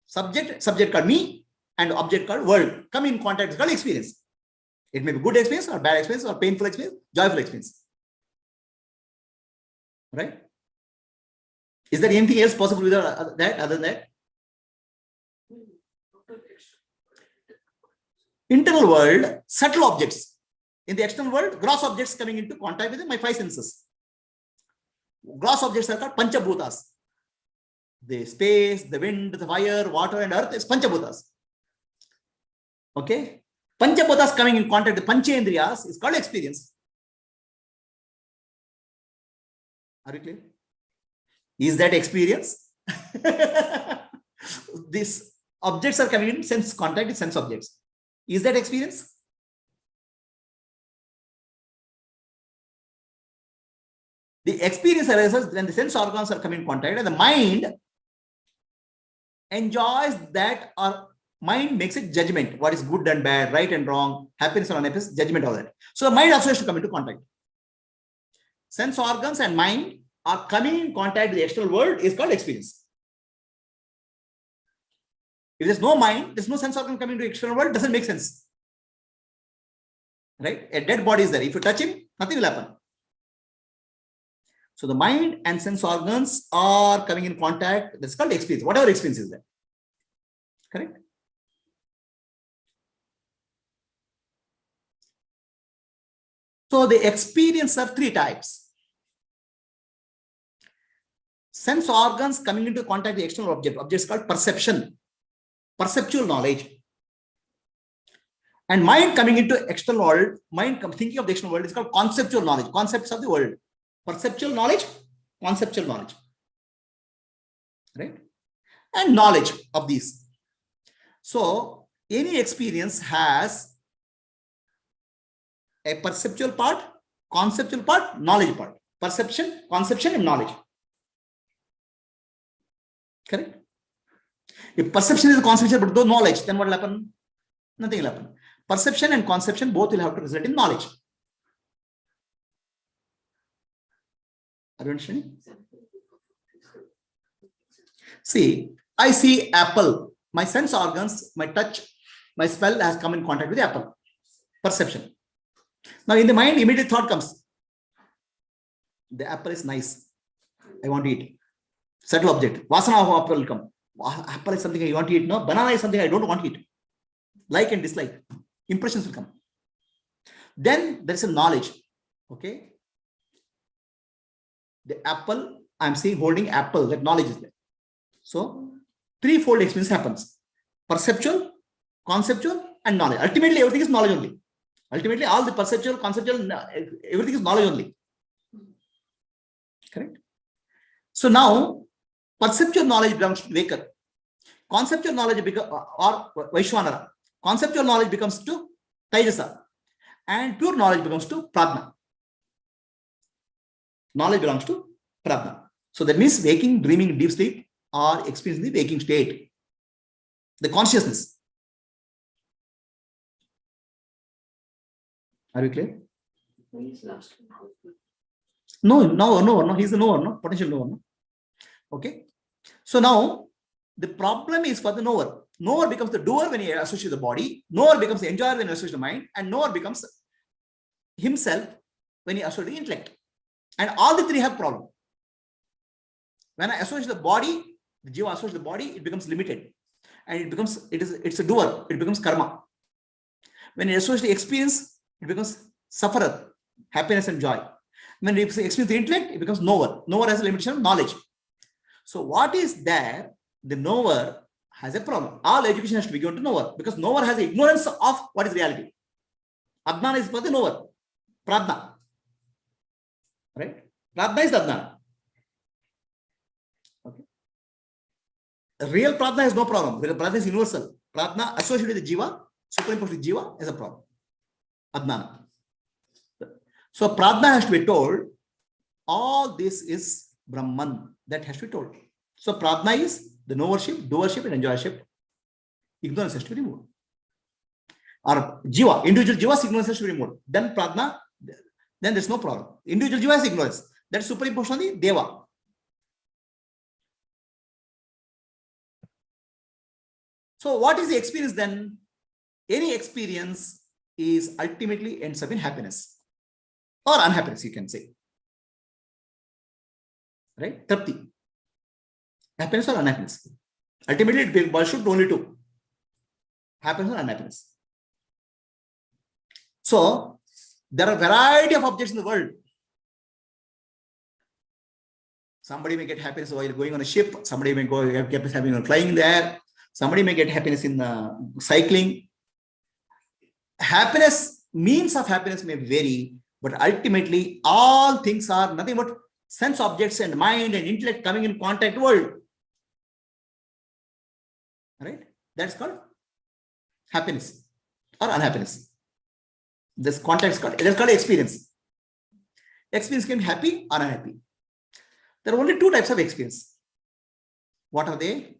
Subject called me and object called world. Come in contact is called experience. It may be good experience or bad experience or painful experience, joyful experience. Right? Is there anything else possible without that, other than that? Internal world, subtle objects. In the external world, gross objects coming into contact with my five senses. Gross objects are called Panchabhutas. The space, the wind, the fire, water, and earth is Panchabhutas. Okay? Panchabhutas coming in contact with Panchendriyas is called experience. Are you clear? Is that experience? These objects are coming in sense contact with sense objects. Is that experience? The experience arises when the sense organs are coming in contact and the mind enjoys that, or mind makes a judgment. What is good and bad, right and wrong, happiness or unhappiness, judgment, all that. So the mind also has to come into contact. Sense organs and mind are coming in contact with the external world is called experience. If there's no mind, there's no sense organ coming to the external world, doesn't make sense. Right? A dead body is there. If you touch him, nothing will happen. So the mind and sense organs are coming in contact. That's called experience. Whatever experience is there. Correct? So the experience are three types. Sense organs coming into contact with the external object. Object is called perception. Perceptual knowledge. And mind coming into external world, mind thinking of the external world is called conceptual knowledge. Concepts of the world. Perceptual knowledge, conceptual knowledge. Right? And knowledge of these. So any experience has a perceptual part, conceptual part, knowledge part. Perception, conception, and knowledge. Correct? If perception is the conception, but no knowledge, then what will happen? Nothing will happen. Perception and conception both will have to result in knowledge. Are you understanding? See, I see apple. My sense organs, my touch, my smell has come in contact with the apple. Perception. Now in the mind, immediate thought comes. The apple is nice. I want to eat. Subtle object. Vasana of apple will come. Apple is something I want to eat. No, banana is something I don't want to eat. Like and dislike. Impressions will come. Then there is a knowledge. Okay. The apple, I'm seeing holding apple, that knowledge is there. So, threefold experience happens. Perceptual, conceptual, and knowledge. Ultimately, everything is knowledge only. Ultimately, all the perceptual, conceptual, everything is knowledge only. Correct? So now, perceptual knowledge belongs to Vaker. Conceptual knowledge becomes, or Vaishwanara. Conceptual knowledge becomes to Taijasa. And pure knowledge becomes to Pradna. Knowledge belongs to Pradna. So that means waking, dreaming, deep sleep, or experiencing the waking state. The consciousness. Are you clear? No. He's the knower, no? Potential knower, no? Okay. So now, the problem is for the knower. Knower becomes the doer when he associates the body. Knower becomes the enjoyer when he associates the mind. And knower becomes himself when he associates the intellect. And all the three have problem. When I associate the body, the jiva associates the body, it becomes limited. And it's a doer. It becomes karma. When it associates the experience, it becomes sufferer, happiness and joy. When it experiences the intellect, it becomes knower. Knower has a limitation of knowledge. So what is there? The knower has a problem. All education has to be given to knower because knower has ignorance of what is reality. Adnana is for the knower. Pradna. Right? Pradna is Adnana. Okay. The real Pradna has no problem. Because Pradna is universal. Pradna associated with the Jiva, superimposed with Jiva is a problem. Adnana. So Pradna has to be told, all this is Brahman. That has to be told. So Pradna is the knowership, doership, and enjoyership. Ignorance has to be removed. Or Jiva, individual Jiva's ignorance has to be removed. Then Pradna, then there's no problem. Individual Jiva has ignorance. That's superimposed on the Deva. So what is the experience then? Any experience is ultimately ends up in happiness or unhappiness, you can say. Right? Trapti. Happiness or unhappiness. Ultimately, it boils down to only two. Happiness or unhappiness. So, there are a variety of objects in the world. Somebody may get happiness while going on a ship. Somebody may get happiness while flying in the air. Somebody may get happiness in cycling. Happiness, means of happiness may vary, but ultimately, all things are nothing but sense objects and mind and intellect coming in contact world. Right? That's called happiness or unhappiness. This contact is called, that's called experience. Experience can be happy or unhappy. There are only two types of experience. What are they?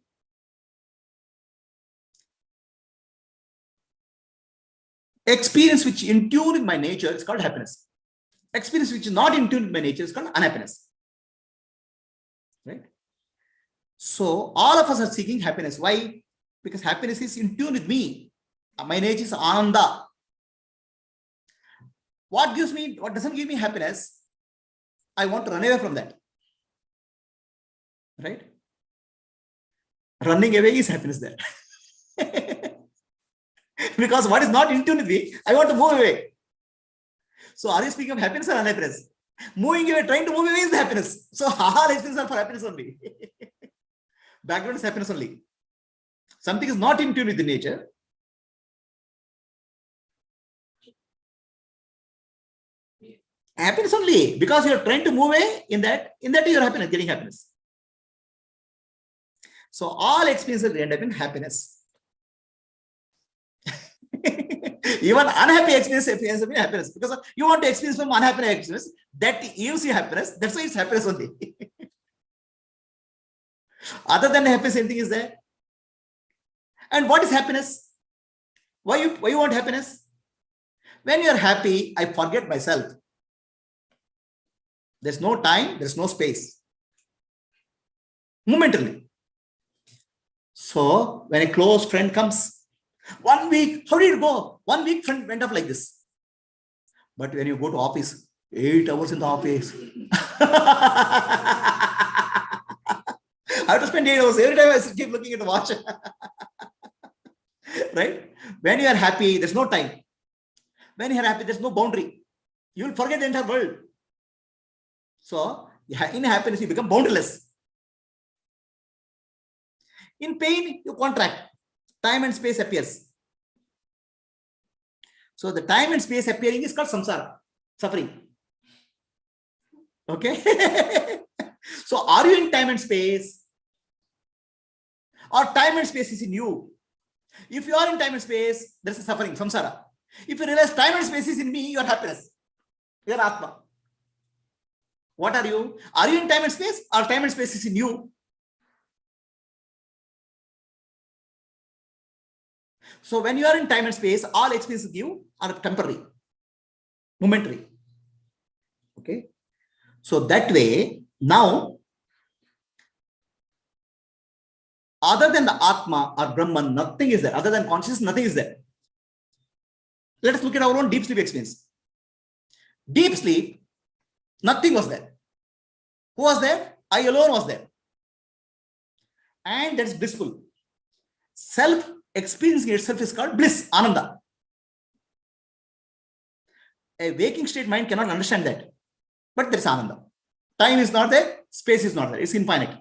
Experience which is in tune with my nature is called happiness. Experience which is not in tune with my nature is called unhappiness. Right? So all of us are seeking happiness. Why? Because happiness is in tune with me. My nature is Ananda. What doesn't give me happiness? I want to run away from that. Right? Running away is happiness there. Because what is not in tune with me, I want to move away. So are you speaking of happiness or unhappiness? Moving away, trying to move away is the happiness. So all experiences are for happiness only. Background is happiness only. Something is not in tune with the nature. Happiness only, because you are trying to move away in that you are happiness, getting happiness. So all experiences end up in happiness. Even unhappy experience ends up in happiness, because you want to experience from unhappy experience that gives you happiness. That's why it's happiness only. Other than happiness, anything is there? And what is happiness? Why you want happiness? When you are happy, I forget myself. There's no time, there's no space. Momentarily. So when a close friend comes, 1 week, how did it go? 1 week friend went up like this. But when you go to office, 8 hours in the office. I have to spend 8 hours. Every time I keep looking at the watch. Right? When you are happy, there's no time. When you are happy, there's no boundary. You will forget the entire world. So, in happiness, you become boundaryless. In pain, you contract. Time and space appears. So, the time and space appearing is called samsara, suffering. Okay? So, are you in time and space? Or time and space is in you? If you are in time and space, there is a suffering, samsara. If you realize time and space is in me, you are happiness. You are Atma. What are you? Are you in time and space, or time and space is in you? So when you are in time and space, all experiences you are temporary, momentary. Okay. So that way, now, other than the Atma or Brahman, nothing is there. Other than consciousness, nothing is there. Let us look at our own deep sleep experience. Deep sleep, nothing was there. Who was there? I alone was there. And that's blissful. Self-experiencing itself is called bliss, Ananda. A waking state mind cannot understand that. But there is Ananda. Time is not there, space is not there. It's infinite.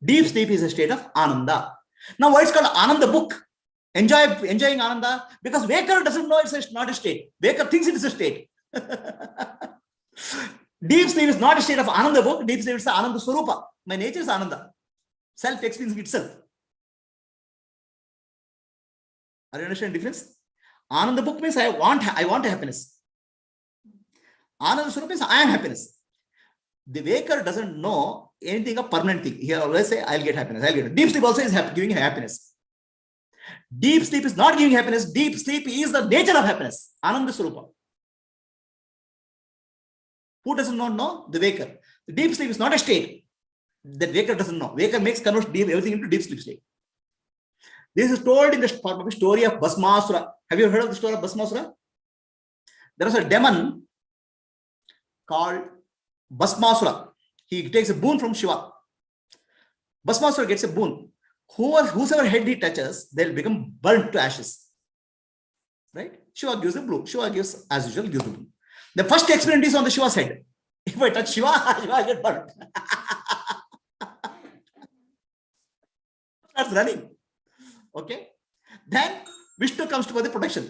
Deep sleep is a state of Ananda. Now, why it's called Ananda book? Enjoying Ananda, because Waker doesn't know it's not a state. Waker thinks it is a state. Deep sleep is not a state of Ananda book. Deep sleep is Ananda Swarupa. My nature is Ananda. Self-experiencing itself. Are you understanding the difference? Ananda book means I want happiness. Ananda Swarupa means I am happiness. The Waker doesn't know anything of permanent thing. He always say, I'll get happiness. I'll get it. Deep sleep also is giving happiness. Deep sleep is not giving happiness. Deep sleep is the nature of happiness. Ananda Swarupa. Who does not know? The Waker. The deep sleep is not a state. That Waker doesn't know. Waker converts everything into deep sleep state. This is told in the form of a story of Bhasmasura. Have you heard of the story of Bhasmasura? There is a demon called Bhasmasura. He takes a boon from Shiva. Bhasmasura gets a boon. Whosoever head he touches, they'll become burnt to ashes. Right? Shiva gives the blue. Shiva gives, as usual, gives the blue. The first experiment is on the Shiva's head. If I touch Shiva, I get burnt. That's running. Okay. Then Vishnu comes for the protection.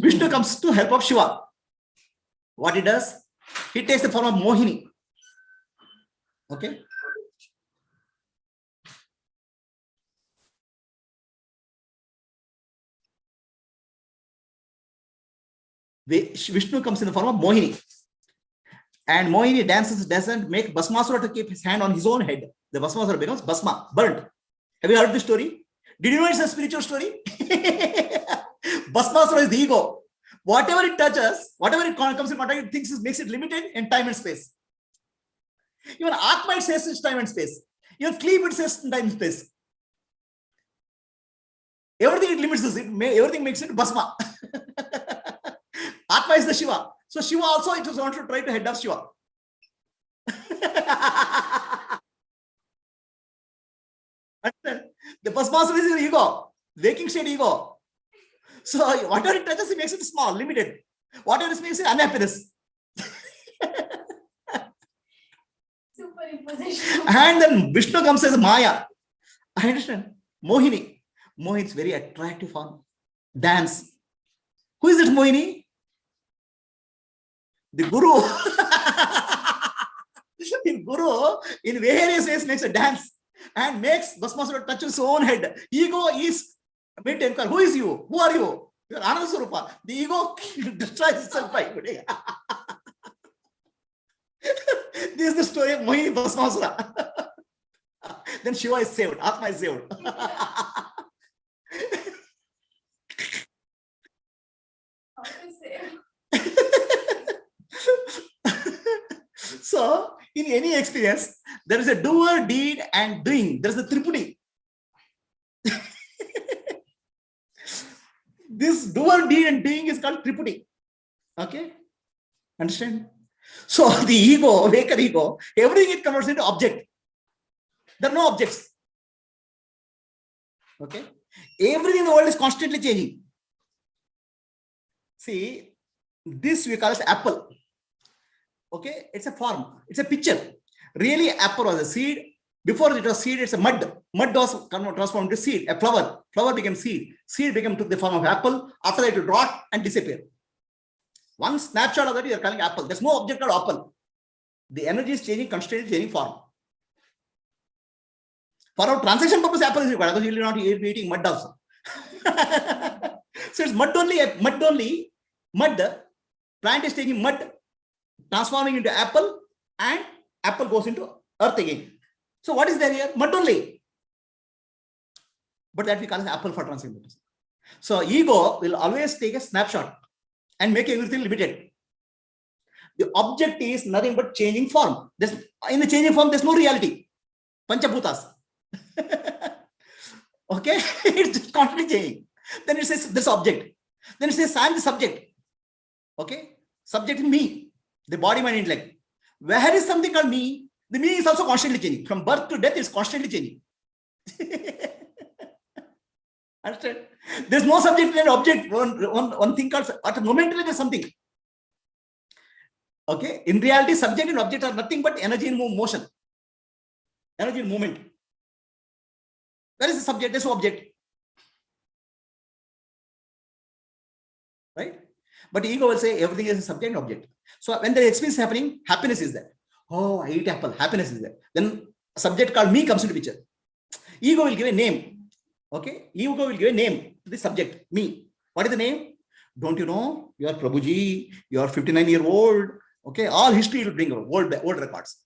Vishnu comes to help of Shiva. What he does? He takes the form of Mohini. Okay. Vishnu comes in the form of Mohini. And Mohini doesn't make Bhasmasura to keep his hand on his own head. The Bhasmasura becomes Bhasma, burnt. Have you heard this story? Did you know it's a spiritual story? Bhasmasura is the ego. Whatever it touches, whatever it comes in contact, it thinks it makes it limited in time and space. Even Atma, it says it's time and space. Even sleep, it says time and space. Everything it limits this. Everything makes it Bhasma. Atma is the Shiva. So Shiva also it was want to try to head off Shiva. The Bhasmasura is the ego, waking state ego. So whatever it touches, it makes it small, limited. Whatever it makes it unhappiness. And then Vishnu comes as Maya. I understand. Mohini. Mohini is very attractive form. Dance. Who is it, Mohini? The Guru. The Guru, in various ways, makes a dance and makes Bhasmasura touch his own head. Ego is made to inquire, who is you? Who are you? You are Ananda Swarupa. The ego destroys itself by today. This is the story of Mohini Bhasmasura. then Shiva is saved. Atma is saved. So, in any experience, there is a doer, deed, and doing. There is a tripudi. This doer, deed, and doing is called tripudi. Okay? Understand? So, the ego, awakened ego, everything it converts into object. There are no objects. Okay? Everything in the world is constantly changing. See, this we call as apple. Okay, it's a form, it's a picture. Really, apple was a seed. Before it was seed, it's a mud. Mud was transformed into seed, a flower. Flower became seed. Seed took the form of apple. After that, it would rot and disappear. One snapshot of that, you are calling apple. There's no object called apple. The energy is changing, constantly changing form. For our transaction purpose, apple is required. Otherwise, you will not be eating mud also. So it's mud only. Mud. Plant is taking mud, transforming into apple, and apple goes into earth again. So what is there here? Mud only. But that we call as apple for transaction purpose. So ego will always take a snapshot and make everything limited. The object is nothing but changing form. In the changing form, there's no reality. Panchabhutas. Okay? It's just constantly changing. Then it says this object. Then it says I am the subject. Okay? Subject is me. The body, mind, intellect. Where is something called me? The me is also constantly changing. From birth to death, it's constantly changing. Understand? There's no subject and object. One thing called, at momentarily there's something. Okay? In reality, subject and object are nothing but energy in motion. Energy in movement. Where is the subject? There's no object. Right? But ego will say everything is a subject and object. So when the experience is happening, happiness is there. Oh, I eat apple. Happiness is there. Then a subject called me comes into picture. Ego will give a name. Okay? Ego will give a name to the subject, me. What is the name? Don't you know? You are Prabhuji. You are 59-year-old. Okay? All history will bring out. Old records.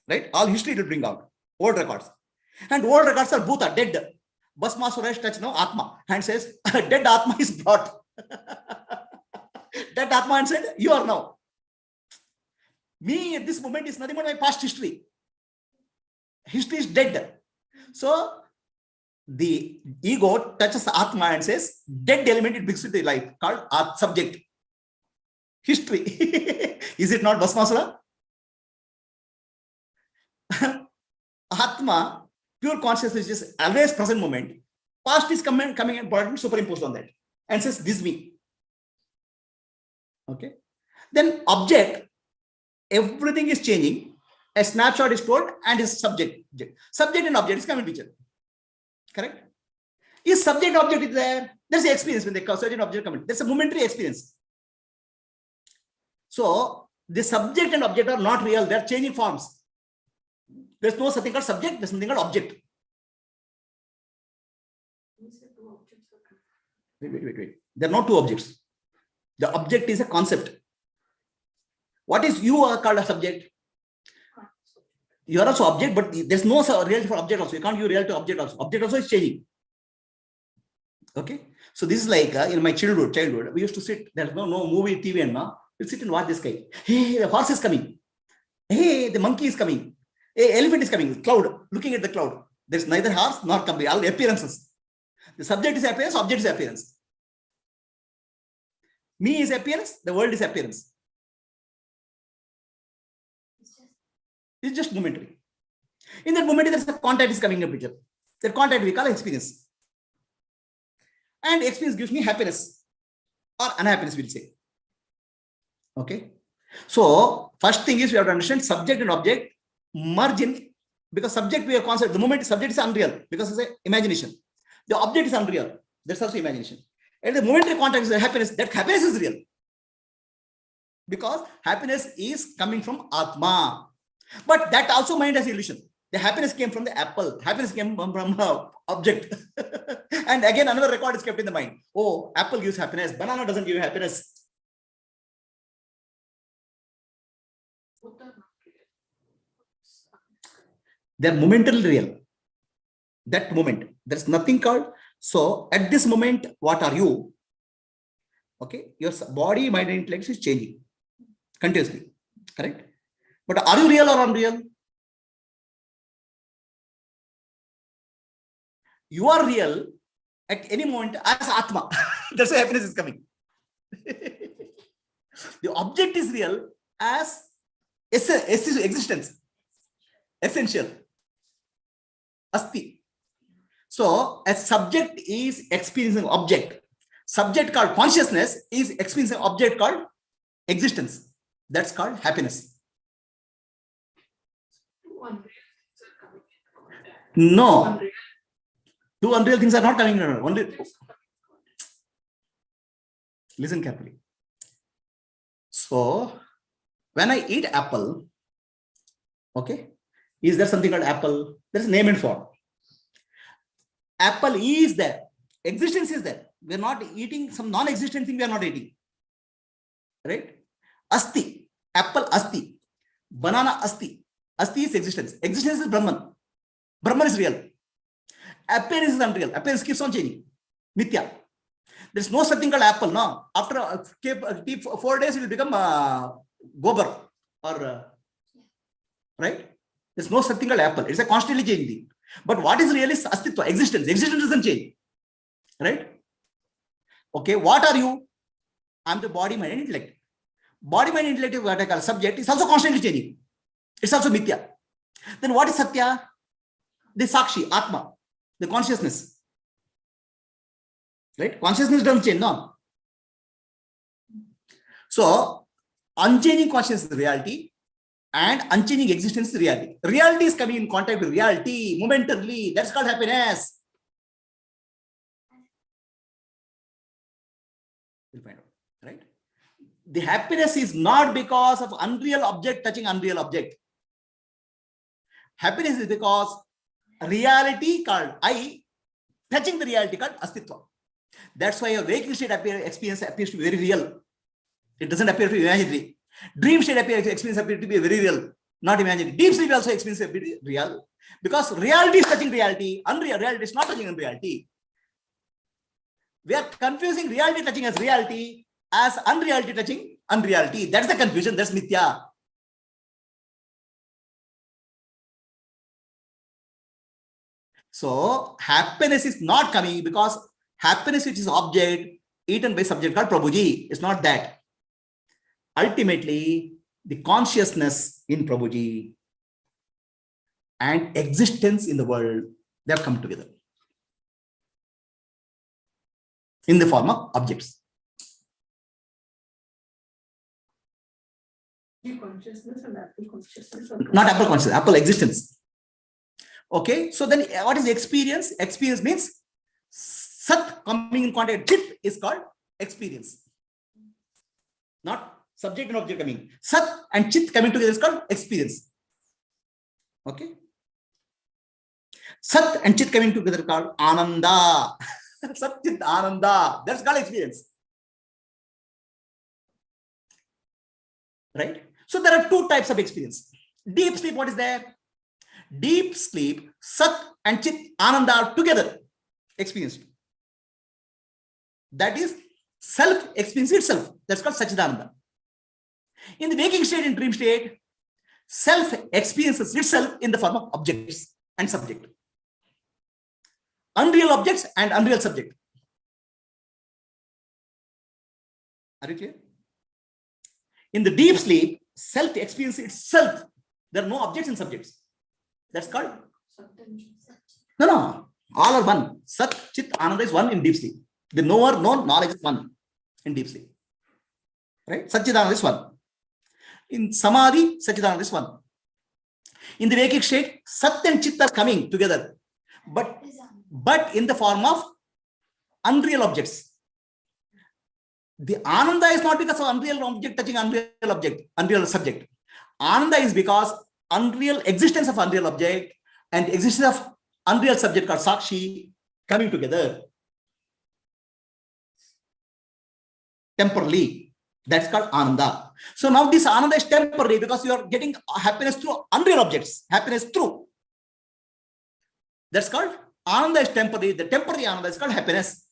Right? All history will bring out. Old records. And old records are bhuta, dead. Brahmasutras touch no Atma and says, dead Atma is brought. That Atma and said, you are now. Me at this moment is nothing but my past history. History is dead. So the ego touches Atma and says, dead element it brings into life called subject. History. Is it not Brahmasura? Atma, pure consciousness is always present moment. Past is coming and brought superimposed on that and says, this me. Okay. Then object, everything is changing. A snapshot is told and is subject. Subject and object is coming picture. Correct? Is subject object is there? There's an experience when the subject object come in. There's a momentary experience. So the subject and object are not real. They're changing forms. There's no something called subject. There's something called object. Wait. There are not two objects. The object is a concept. What is you are called a subject? You are also object, but there's no reality for object also. You can't give reality to object also. Object also is changing. Okay. So this is like in my childhood, we used to sit. There's no movie, TV, and now we sit and watch this guy. Hey, the horse is coming. Hey, the monkey is coming. Hey, elephant is coming. Cloud, looking at the cloud. There's neither horse nor company. All the appearances. The subject is appearance. Object is appearance. Me is appearance. The world is appearance. It's just momentary. In that moment, there's a contact is coming in a picture. That contact we call experience. And experience gives me happiness or unhappiness, we'll say. Okay. So first thing is we have to understand subject and object merge in, because subject we have concept. The moment subject is unreal because it's an imagination. The object is unreal. That's also imagination. And the momentary contact is happiness. That happiness is real. Because happiness is coming from Atma. But that also mind has illusion. The happiness came from the apple. Happiness came from object. And again, another record is kept in the mind. Oh, apple gives happiness. Banana doesn't give you happiness. They are momentarily real. That moment, there's nothing called. So at this moment, what are you? Okay, your body, mind, and intellect is changing continuously. Correct? But are you real or unreal? You are real at any moment as Atma. That's why happiness is coming. The object is real as existence, essential, asti. So a subject is experiencing object. Subject called consciousness is experiencing object called existence. That's called happiness. No. Two unreal things are not coming. Only listen carefully. So when I eat apple, okay, is there something called apple? There is name and form. Apple is there. Existence is there. We are not eating some non-existent thing. We are not eating. Right? Asti. Apple asti. Banana asti. Asti is existence. Existence is Brahman. Brahman is real. Appearance is unreal. Appearance keeps on changing. Mithya. There's no such thing called apple. No. After 4 days, it will become gobar or right. There's no such thing called apple. It's a constantly changing thing. But what is really astitva? Existence. Existence doesn't change. Right? Okay. What are you? I'm the body, mind, and intellect. Body, mind, intellect, what I call subject, is also constantly changing. It's also mithya. Then what is satya? The sakshi, atma, the consciousness. Right? Consciousness doesn't change, no. So, unchanging consciousness is reality and unchanging existence is reality. Reality is coming in contact with reality momentarily. That's called happiness. You'll find out, right? The happiness is not because of unreal object touching unreal object. Happiness is because reality called I touching the reality called astitva. That's why a waking state experience appears to be very real. It doesn't appear to be imaginary. Dream state experience appears to be very real, not imaginary. Deep sleep also experience appears to be real because reality is touching reality. Unreal reality is not touching reality. We are confusing reality touching as reality as unreality touching unreality. That's the confusion. That's mithya. So happiness is not coming because happiness, which is object eaten by subject called Prabhuji, is not that. Ultimately, the consciousness in Prabhuji and existence in the world, they have come together in the form of objects. Consciousness and apple consciousness. Not apple consciousness, apple existence. Okay, so then what is experience? Experience means sat coming in contact with chit is called experience. Not subject and object coming. Sat and chit coming together is called experience. Okay. Sat and chit coming together is called Ananda. Sat chit Ananda. That's called experience. Right? So there are two types of experience. Deep sleep, what is there? Deep sleep, Sat and Chit, Ananda are together experienced. That is self experience itself. That's called Sachidananda. In the waking state and dream state, self experiences itself in the form of objects and subject. Unreal objects and unreal subject. Are you clear? In the deep sleep, self experience itself. There are no objects and subjects. That's called? No. All are one. Sat, Chit, Ananda is one in deep sleep. The knower, known, knowledge is one in deep sleep. Right? Satchidananda is one. In Samadhi, Satchidananda is one. In the waking state, Sat and Chit are coming together. But in the form of unreal objects. The Ananda is not because of unreal object touching unreal object, unreal subject. Ananda is because unreal existence of unreal object and existence of unreal subject called Sakshi coming together temporarily. That's called Ananda. So now this Ananda is temporary because you are getting happiness through unreal objects, happiness through That's called Ananda is temporary. The temporary Ananda is called happiness.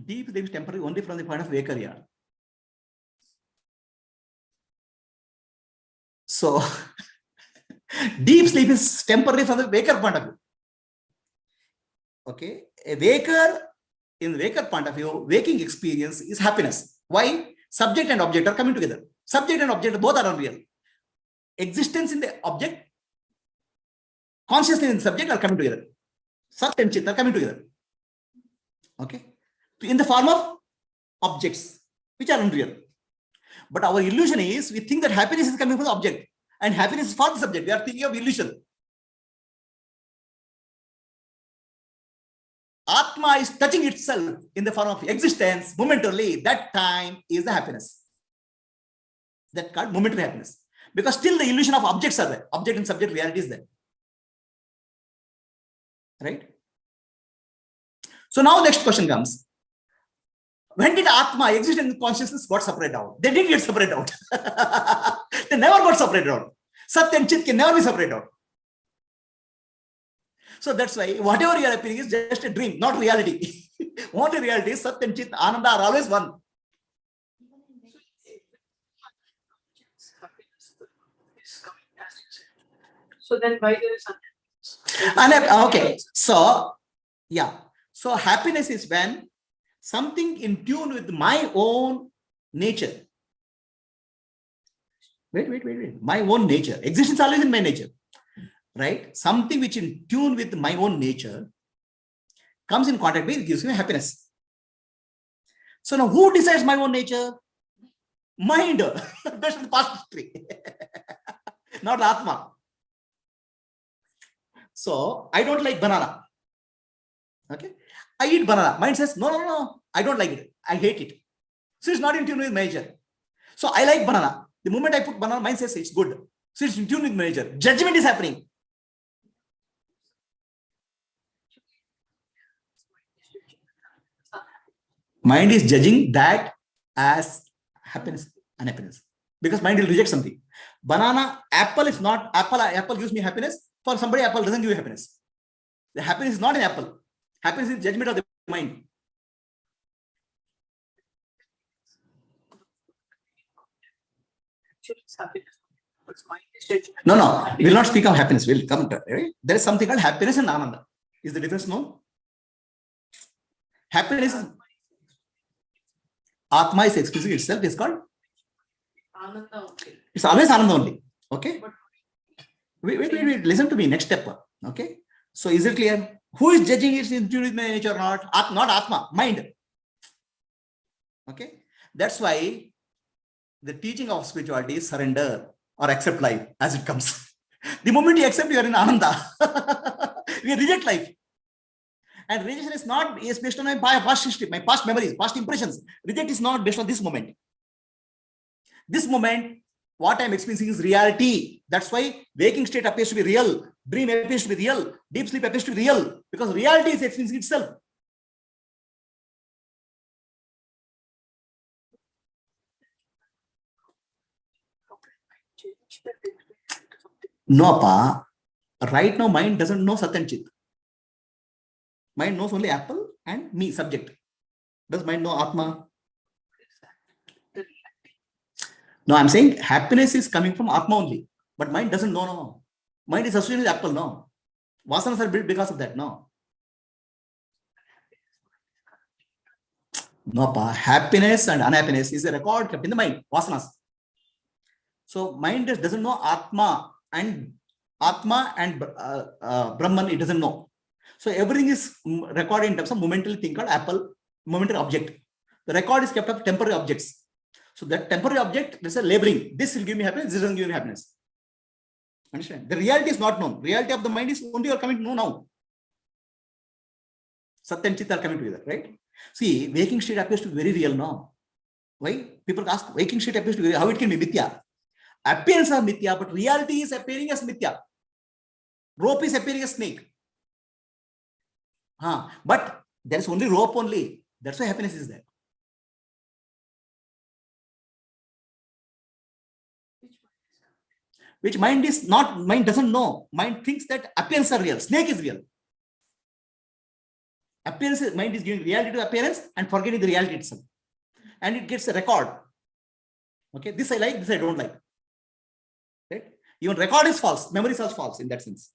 Deep sleep is temporary only from the point of Vichara. So deep sleep is temporary from the waker point of view. Okay, a waker, in the waker point of view, waking experience is happiness. Why? Subject and object are coming together. Subject and object both are unreal. Existence in the object, consciousness in the subject are coming together. Sat and Chit are coming together. Okay, in the form of objects which are unreal. But our illusion is we think that happiness is coming from the object and happiness is for the subject. We are thinking of illusion. Atma is touching itself in the form of existence momentarily. That time is the happiness. That called momentary happiness. Because still the illusion of objects are there. Object and subject reality is there. Right? So now next question comes. When did Atma, existence and consciousness, got separated out? They didn't get separated out. They never got separated out. Sat and Chit can never be separated out. So that's why whatever you are appearing is just a dream, not reality. Only reality is Sat and Chit, Ananda are always one. So then why there is okay. So yeah. So happiness is when something in tune with my own nature. Wait. My own nature. Existence always in my nature. Right? Something which in tune with my own nature comes in contact with, gives me happiness. So now who decides my own nature? Mind, based on the past history. Not Atma. So I don't like banana. Okay. I eat banana. Mind says, no, I don't like it. I hate it. So it's not in tune with my nature. So I like banana. The moment I put banana, mind says it's good. So it's in tune with my nature. Judgment is happening. Mind is judging that as happiness and happiness. Because mind will reject something. Banana, apple is not, apple gives me happiness. For somebody, apple doesn't give you happiness. The happiness is not an apple. Happiness is judgment of the mind. No. We will not speak of happiness. We'll come to it. Right? There is something called happiness and Ananda. Is the difference known? Happiness is Atma is expressing itself. Is called Ananda. It's always Ananda only. Okay. Wait. Listen to me. Next step. Okay. So is it clear? Who is judging its in tune with my nature or not? Not Atma. Mind. Okay. That's why the teaching of spirituality is surrender or accept life as it comes. The moment you accept, you are in Ananda. We reject life. And rejection is based on my past history, my past memories, past impressions. Reject is not based on this moment. This moment, what I'm experiencing is reality. That's why waking state appears to be real. Dream appears to be real. Deep sleep appears to be real. Because reality is experiencing itself. No, pa. Right now, mind doesn't know Sat and Chit. Mind knows only apple and me, subject. Does mind know Atma? No, I'm saying happiness is coming from Atma only. But mind doesn't know, no. Mind is associated with apple, no. Vasanas are built because of that, no. No, pa. Happiness and unhappiness is a record kept in the mind, vasanas. So mind doesn't know Atma and Brahman, it doesn't know. So everything is recorded in terms of momentary thing called apple, momentary object. The record is kept of temporary objects. So that temporary object, there's a labeling. This will give me happiness, this doesn't give me happiness. Understand? The reality is not known. Reality of the mind is only you are coming to know now. Sat and Chit are coming together, right? See, waking state appears to be very real now. Why? People ask, waking state appears to be real. How it can be mithya? Appearance of mithya, but reality is appearing as mithya. Rope is appearing as snake. But there is only rope only. That's why happiness is there. which mind is not, mind doesn't know. Mind thinks that appearances are real. Snake is real. Appearance, mind is giving reality to appearance and forgetting the reality itself. And it gets a record. Okay, this I like, this I don't like. Right? Even record is false. Memory is also false in that sense.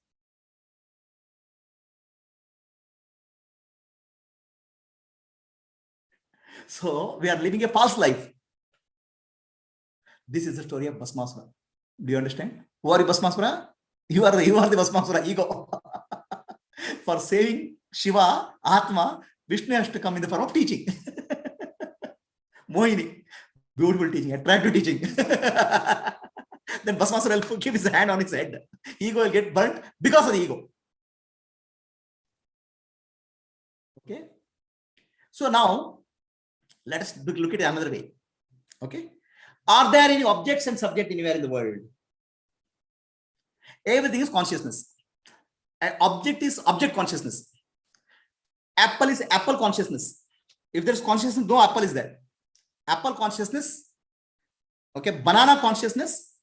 So we are living a false life. This is the story of Bhasmasura. Do you understand? Who are you, Bhasmasura? You are the Bhasmasura ego. For saving Shiva, Atma, Vishnu has to come in the form of teaching. Mohini, beautiful teaching, attractive teaching. Then Bhasmasura will keep his hand on his head. Ego will get burnt because of the ego. Okay. So now, let us look at it another way. Okay. Are there any objects and subject anywhere in the world? Everything is consciousness. An object is object consciousness. Apple is apple consciousness. If there is consciousness, no apple is there. Apple consciousness. Okay. Banana consciousness.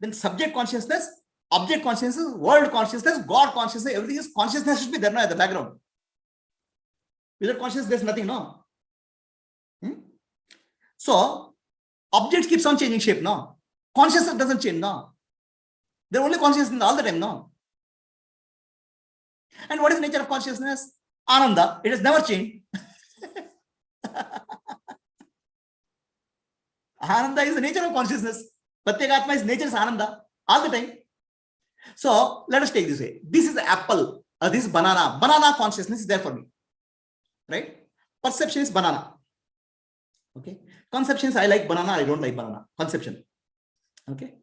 Then subject consciousness, object consciousness, world consciousness, God consciousness. Everything is consciousness should be there now at the background. Without consciousness, there's nothing, no. So, object keeps on changing shape, no. Consciousness doesn't change, no. They're only consciousness all the time, no. And what is the nature of consciousness? Ananda. It has never changed. Ananda is the nature of consciousness. Pratyekatma is nature is Ananda all the time. So, let us take this way. This is the apple. This is banana. Banana consciousness is there for me. Right? Perception is banana. Okay. Conceptions, I like banana, I don't like banana. Conception. Okay.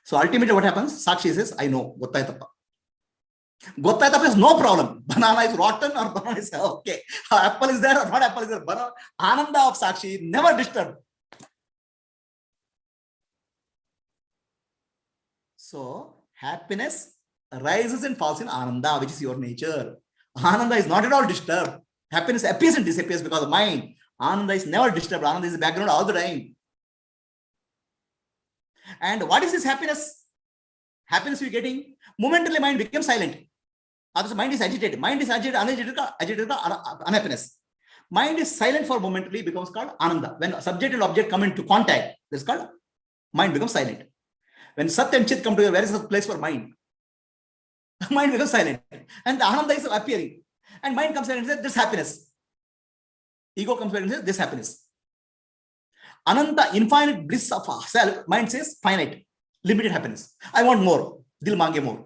So ultimately what happens? Sakshi says, I know. Gottaitappa. Gottaitappa is no problem. Banana is rotten or banana is okay. Apple is there or not apple is there. Banana, Ananda of Sakshi, never disturbed. So happiness rises and falls in Ananda, which is your nature. Ananda is not at all disturbed. Happiness appears and disappears because of mind. Ananda is never disturbed. Ananda is in the background all the time. And what is this happiness? Happiness you're getting, momentarily mind becomes silent. Otherwise, mind is agitated. Mind is agitated, unhappiness. Mind is silent for momentarily becomes called Ananda. When subject and object come into contact, this is called mind becomes silent. When Sat and Chit come together, where is the place for mind? Mind becomes silent. And the Ananda is appearing. And mind comes and says, this happiness. Ego comes back and says, this happiness. Ananta, infinite bliss of self, mind says, finite, limited happiness. I want more. Dil mange more.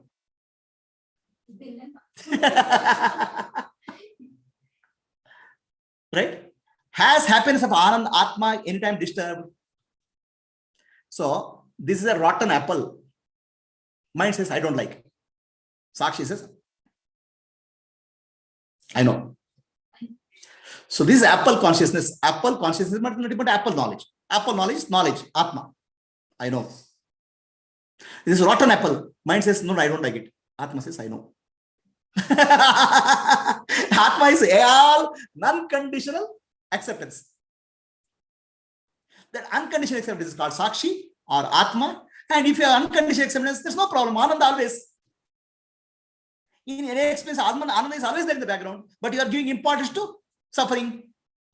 Right? Has happiness of Anand, Atma anytime disturbed? So, this is a rotten apple. Mind says, I don't like. Sakshi says, I know. So this is apple consciousness. Apple consciousness is nothing but apple knowledge. Apple knowledge is knowledge, Atma. I know. This is rotten apple. Mind says, no, I don't like it. Atma says, I know. Atma is all non-conditional acceptance. That unconditional acceptance is called Sakshi or Atma. And if you have unconditional acceptance, there's no problem. Ananda always. In any experience, Ananda is always there in the background. But you are giving importance to suffering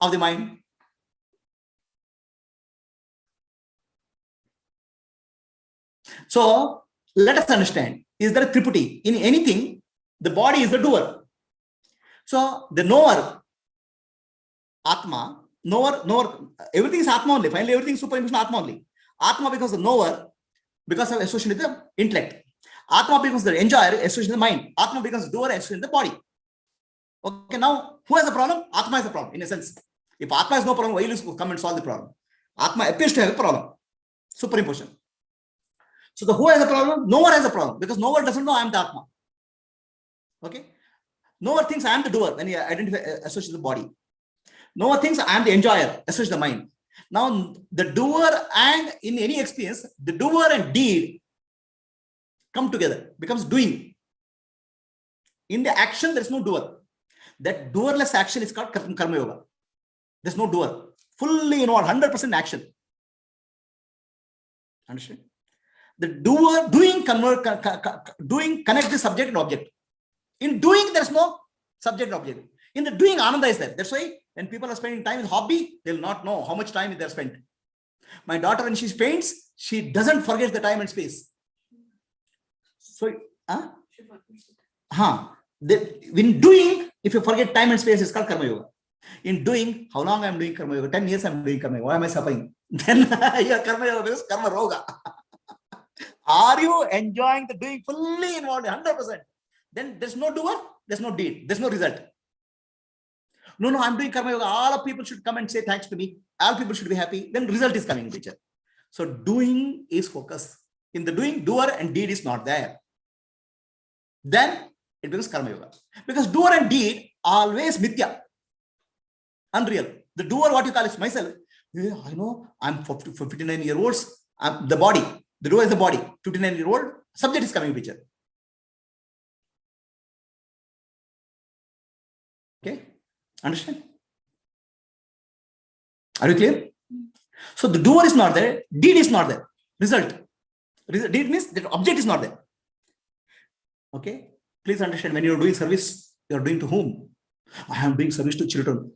of the mind. So let us understand, is there a tripity? In anything, the body is the doer. So the knower, Atma, knower, everything is Atma only. Finally, everything is superimposition Atma only. Atma becomes the knower because of association with the intellect. Atma becomes the enjoyer, association with the mind. Atma becomes the doer, association with the body. Okay, now who has a problem? Atma has a problem, in a sense. If Atma has no problem, why will you come and solve the problem? Atma appears to have a problem. Superimposition. So the who has a problem? No one has a problem because no one doesn't know I am the Atma. Okay. No one thinks I am the doer when you identify associate the body. No one thinks I am the enjoyer, associate the mind. Now the doer and in any experience, the doer and deed come together, becomes doing. In the action, there is no doer. That doerless action is called karma yoga. There's no doer. Fully involved, 100% action. Understand? The doing connect the subject and object. In doing, there's no subject and object. In the doing, Ananda is there. That's why when people are spending time with hobby, they'll not know how much time they're spent. My daughter, when she paints, she doesn't forget the time and space. So, when doing, if you forget time and space, it's called karma yoga. In doing, how long I'm doing karma yoga? 10 years I'm doing karma yoga. Why am I suffering? Then your karma yoga becomes karma roga. Are you enjoying the doing fully involved 100%? Then there's no doer, there's no deed, there's no result. No, I'm doing karma yoga. All of people should come and say thanks to me. All people should be happy. Then result is coming in picture. So doing is focus. In the doing, doer and deed is not there. Then it becomes karma yoga. Because doer and deed always mithya, unreal. The doer, what you call is myself. Yeah, I know I'm 59 years old. I'm the body. The doer is the body. 59-year-old subject is coming in picture. Okay, understand? Are you clear? So the doer is not there, deed is not there. Result. Deed means that object is not there. Okay, please understand, when you're doing service, you're doing to whom? I am doing service to children.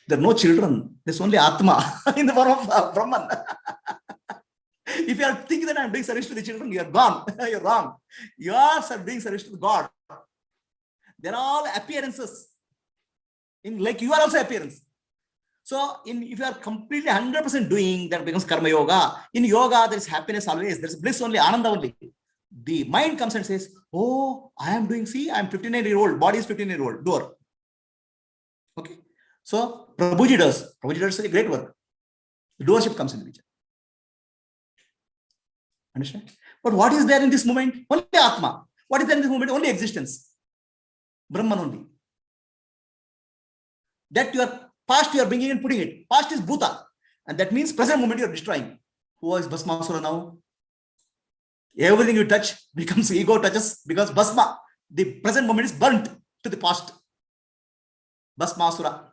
There are no children. There's only Atma in the form of Brahman. If you are thinking that I'm doing service to the children, you are gone. You're wrong. You are doing service to God. They're all appearances. Like you are also appearance. So if you are completely 100% doing, that becomes karma yoga. In yoga, there is happiness always. There's bliss only, Ananda only. The mind comes and says, oh, I am doing, see, I'm 59-year-old. Body is 59-year-old. Doer. Okay. So Prabhuji does. Prabhuji does a great work. The doership comes in the picture. Understand? But what is there in this moment? Only Atma. What is there in this moment? Only existence. Brahman only. That your past you are bringing and putting it. Past is Bhuta. And that means present moment you are destroying. Who is Bhasmasura now? Everything you touch becomes ego touches because Bhasma. The present moment is burnt to the past. Bhasmasura.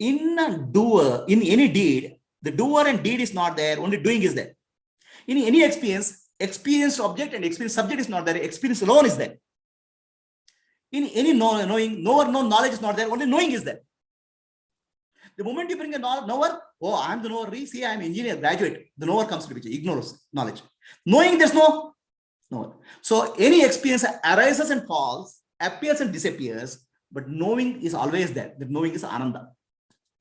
In a doer, in any deed, the doer and deed is not there, only doing is there. In any experience, experienced object and experienced subject is not there, experience alone is there. In any knowing, knower, no knowledge is not there, only knowing is there. The moment you bring a knower, oh, I'm the knower, see, I'm engineer, graduate, the knower comes to the picture, ignores knowledge. Knowing, there's no knower. So any experience arises and falls, appears and disappears, but knowing is always there. The knowing is Ananda.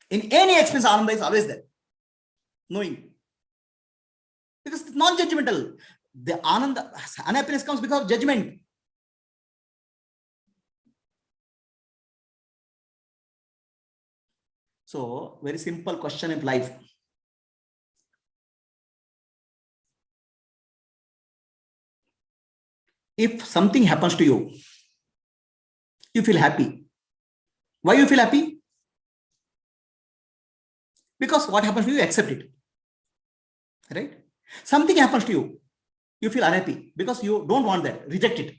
In any experience, Ananda is always there. Knowing. Because it's non-judgmental. The Ananda, unhappiness comes because of judgment. So, very simple question in life. If something happens to you, you feel happy. Why you feel happy? Because what happens to you, you accept it. Right? Something happens to you, you feel unhappy because you don't want that, reject it.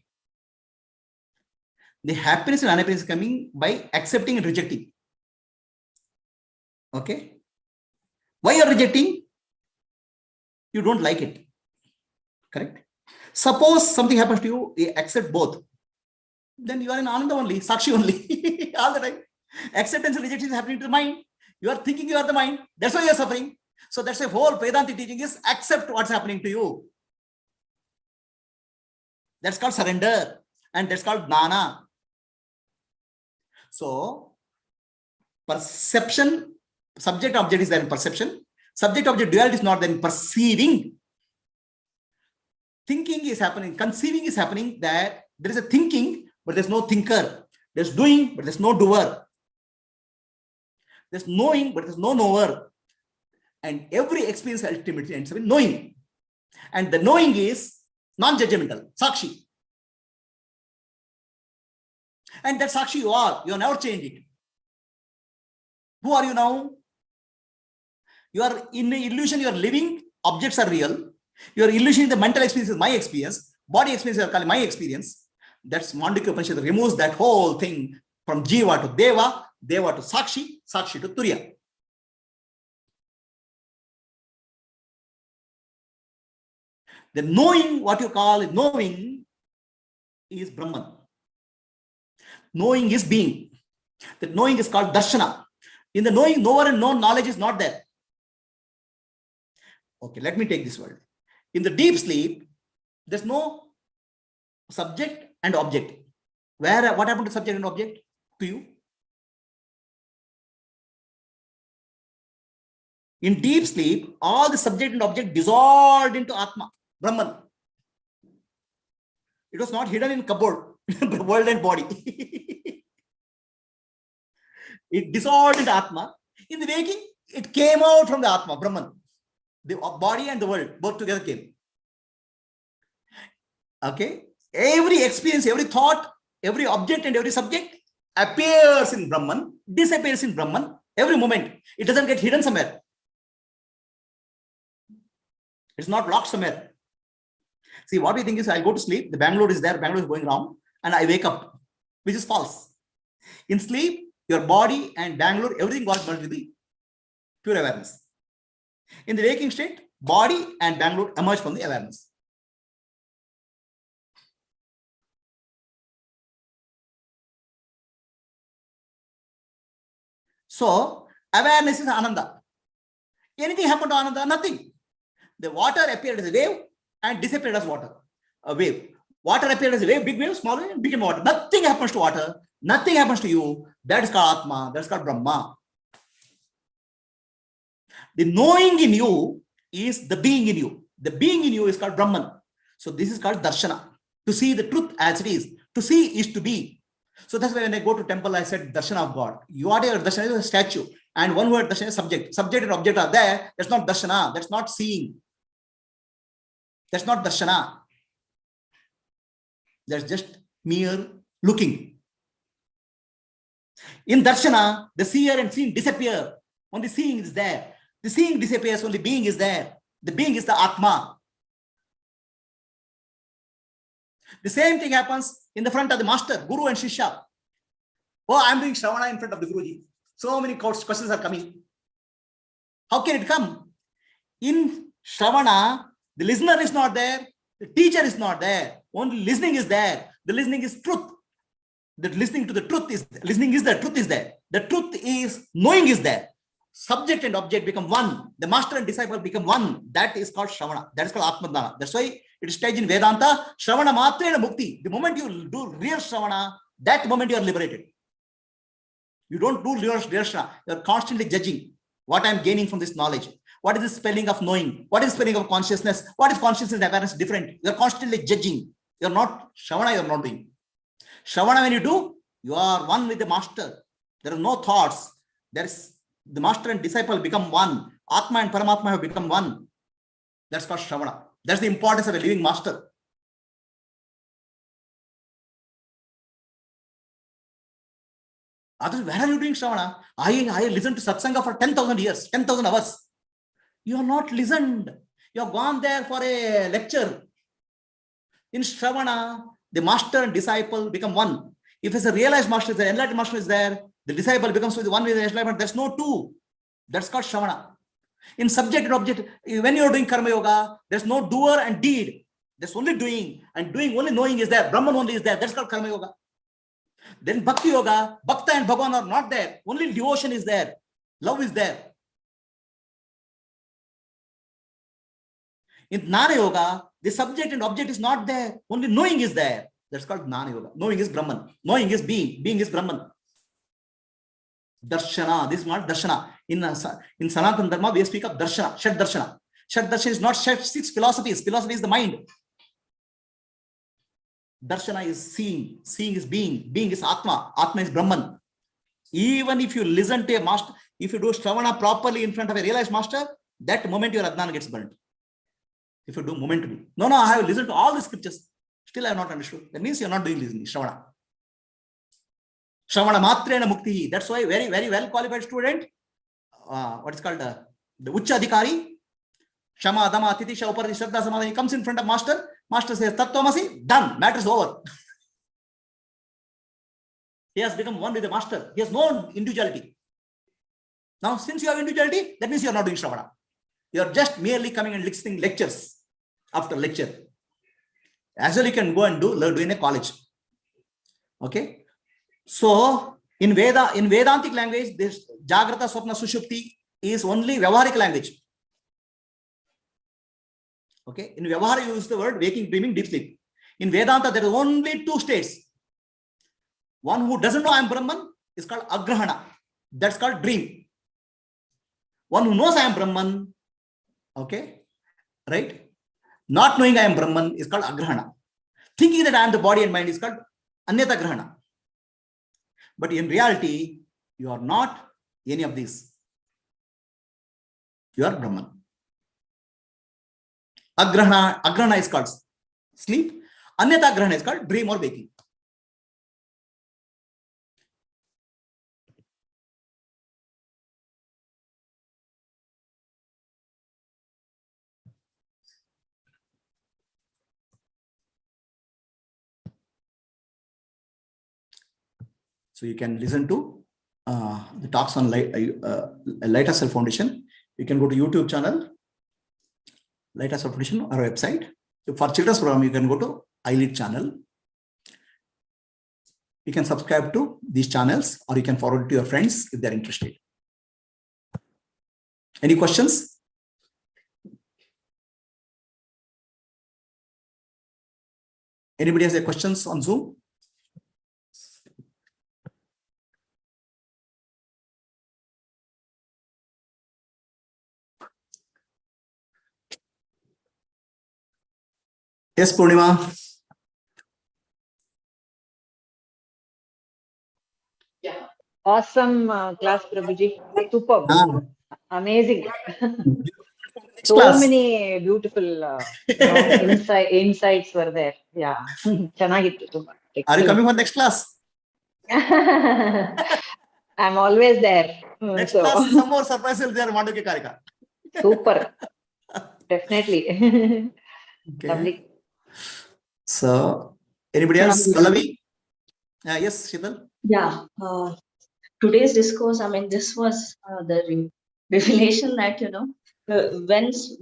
The happiness and unhappiness is coming by accepting and rejecting. Okay? Why you are rejecting? You don't like it. Correct? Suppose something happens to you, you accept both. Then you are in Ananda only, Sakshi only, all the time. Acceptance and rejection is happening to the mind. You are thinking you are the mind. That's why you are suffering. So that's the whole Vedanta teaching is accept what's happening to you. That's called surrender. And that's called jnana. So perception, subject object is there in perception. Subject object duality is not there in perceiving. Thinking is happening. Conceiving is happening that there is a thinking, but there's no thinker. There's doing, but there's no doer. There's knowing, but there's no knower. And every experience ultimately ends up in knowing. And the knowing is non-judgmental, Sakshi. And that Sakshi you are never changing. Who are you now? You are in the illusion, you are living, objects are real. You are illusioning the mental experience is my experience, body experience is calling my experience. That's Mandukya Upanishad removes that whole thing from Jiva to Deva, Deva to Sakshi, Sakshi to Turiya. The knowing, what you call knowing, is Brahman. Knowing is being. The knowing is called Darshana. In the knowing, knower and known, knowledge is not there. Okay, let me take this word. In the deep sleep, there's no subject and object. What happened to subject and object to you? In deep sleep, all the subject and object dissolved into Atma, Brahman. It was not hidden in cupboard, world and body. It dissolved into Atma. In the waking, it came out from the Atma, Brahman. The body and the world, both together came. Okay? Every experience, every thought, every object and every subject appears in Brahman, disappears in Brahman every moment. It doesn't get hidden somewhere. It's not locked somewhere. See, what we think is, I'll go to sleep, the Bangalore is there, Bangalore is going round, and I wake up, which is false. In sleep, your body and Bangalore, everything got merged with the pure awareness. In the waking state, body and Bangalore emerge from the awareness. So, awareness is Ananda. Anything happened to Ananda? Nothing. The water appeared as a wave and disappeared as water. A wave. Water appeared as a wave, big wave, small wave, became water. Nothing happens to water. Nothing happens to you. That is called Atma. That is called Brahma. The knowing in you is the being in you. The being in you is called Brahman. So this is called Darshana. To see the truth as it is. To see is to be. So that's why when I go to temple, I said Darshana of God. You are there, Darshana is a statue. And one word, Darshana is subject. Subject and object are there. That's not Darshana. That's not seeing. That's not Darshana. That's just mere looking. In Darshana, the seer and seeing disappear. Only seeing is there. The seeing disappears, only being is there. The being is the Atma. The same thing happens in the front of the master, Guru and Shishya. Oh, I'm doing Shravana in front of the Guruji. So many questions are coming. How can it come? In Shravana, the listener is not there. The teacher is not there. Only listening is there. The listening is truth. The listening to the truth is, listening is there. Truth is there. The truth is, knowing is there. Subject and object become one. The master and disciple become one. That is called Shravana. That is called Atma. That's why it is staged in Vedanta. Shravana matrena mukti. The moment you do real Shravana, that moment you are liberated. You don't do real Shravana. You are constantly judging what I am gaining from this knowledge. What is the spelling of knowing? What is the spelling of consciousness? What is consciousness and awareness different? You are constantly judging. You are not Shravana, you are not doing. Shravana, when you do, you are one with the master. There are no thoughts. There is the master and disciple become one. Atma and Paramatma have become one. That's called Shravana. That's the importance of a living master. Others, where are you doing Shravana? I listened to Satsanga for 10,000 years, 10,000 hours. You have not listened. You have gone there for a lecture. In Shravana, the master and disciple become one. If it's a realized master, the enlightened master is there, the disciple becomes with one with the enlightenment. There's no two. That's called Shravana. In subject and object, when you're doing karma yoga, there's no doer and deed. There's only doing, and doing only knowing is there. Brahman only is there. That's called karma yoga. Then bhakti yoga, Bhakta and Bhagavan are not there. Only devotion is there. Love is there. In Jnana yoga, the subject and object is not there. Only knowing is there. That's called Jnana yoga. Knowing is Brahman. Knowing is being. Being is Brahman. Darshana. This is not Darshana. In Sanatana Dharma, we speak of Darshana. Shat Darshana. Shat Darshana is not six philosophies. Philosophy is the mind. Darshana is seeing. Seeing is being. Being is Atma. Atma is Brahman. Even if you listen to a master, if you do Shravana properly in front of a realized master, that moment your Adnana gets burnt. If you do momentarily. No, I have listened to all the scriptures. Still I have not understood. That means you are not doing listening. Shravana. Shravana matrena mukti. That's why very, very well qualified student, what is called the Ucha Adhikari, Shama, Dama, Titisha, Uparati, Shraddha, Samadhi, he comes in front of master. Master says, Tattvamasi, done. Matter is over. He has become one with the master. He has no individuality. Now, since you have individuality, that means you are not doing Shravana. You are just merely coming and listening lectures after lecture. As well, you can go and do in a college. Okay. So, in Vedantic language, this Jagrata, Swapna, Sushupti is only Vyavaharic language. Okay. In Vyavahara, you use the word waking, dreaming, deep sleep. In Vedanta, there is only two states. One who doesn't know I am Brahman is called Agrahana. That's called dream. One who knows I am Brahman, okay, right? Not knowing I am Brahman is called Agrahana. Thinking that I am the body and mind is called Anyata Grahana. But in reality, you are not any of these. You are Brahman. Agrahana is called sleep. Anyata Grahana is called dream or waking. So you can listen to the talks on Light of Self Foundation. You can go to YouTube channel, Light of Self Foundation, our website. For children's program, you can go to iLead channel. You can subscribe to these channels, or you can forward it to your friends if they're interested. Any questions? Anybody has any questions on Zoom? Yes, Purnima. Yeah. Awesome class, Prabhuji. Superb. Amazing. So class. many beautiful insights were there. Yeah. Are you coming for next class? I'm always there. Next class, some more surprises there. Manduke Karika. Super. Definitely. Okay. Lovely. So, anybody else? Pallavi? Yes, Sheetal? Yeah. Today's discourse, I mean, this was the revelation that,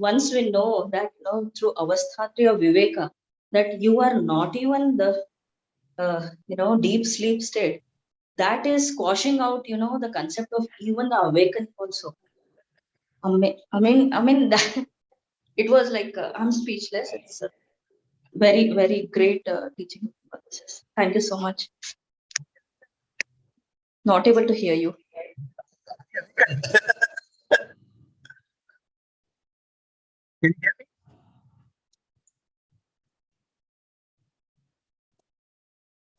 once we know that, through avasthatri or viveka, that you are not even the, deep sleep state, that is squashing out, the concept of even the awakening also. I mean, that, it was like, I'm speechless. It's a very, very great teaching. Thank you so much. Not able to hear you. Can you hear me?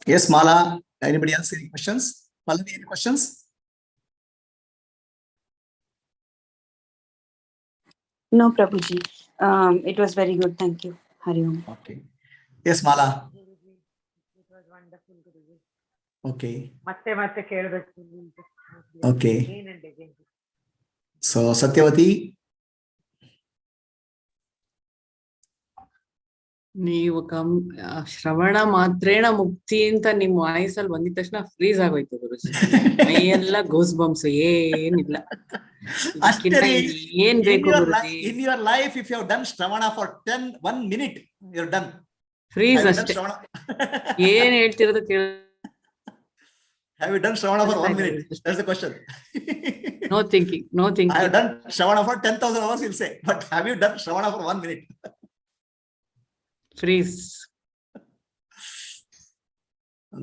Yes, Mala. Anybody else? Any questions? Pallavi, any questions? No, Prabhuji. It was very good. Thank you. Hari Om. Okay. Yes, Mala. It was wonderful, Guruji. Okay. ಮತ್ತೆ ಕೇಳಬೇಕು. Okay. Again and again. So, Satyavati. ನೀವು ಶ್ರವಣ ಮಾತ್ರೇಣ ಮುಕ್ತಿ ಅಂತ ನಿಮ್ ವಾಯ್ಸಲ್ಲಿ ಬಂದಿದ ತಕ್ಷಣ freeze ಆಗೋಯ್ತು ಗುರುಜಿ. ಮೈಯೆಲ್ಲ ಗೋಸ್ ಬಂಪ್ಸ್, ಏನಿಲ್ಲ. ಏನ್ ಬೇಕು ಗುರುಜಿ? In your life, if you have done Shravana for 1 minute, you're done. Freeze ಅಷ್ಟೇ. ಏನ್ ಹೇಳ್ತಿರೋದು ಕೇಳ. Have you done Shravana for 1 minute? That's the question. No thinking. I have done Shravana for 10,000 hours, you'll say. But have you done Shravana for 1 minute? Freeze.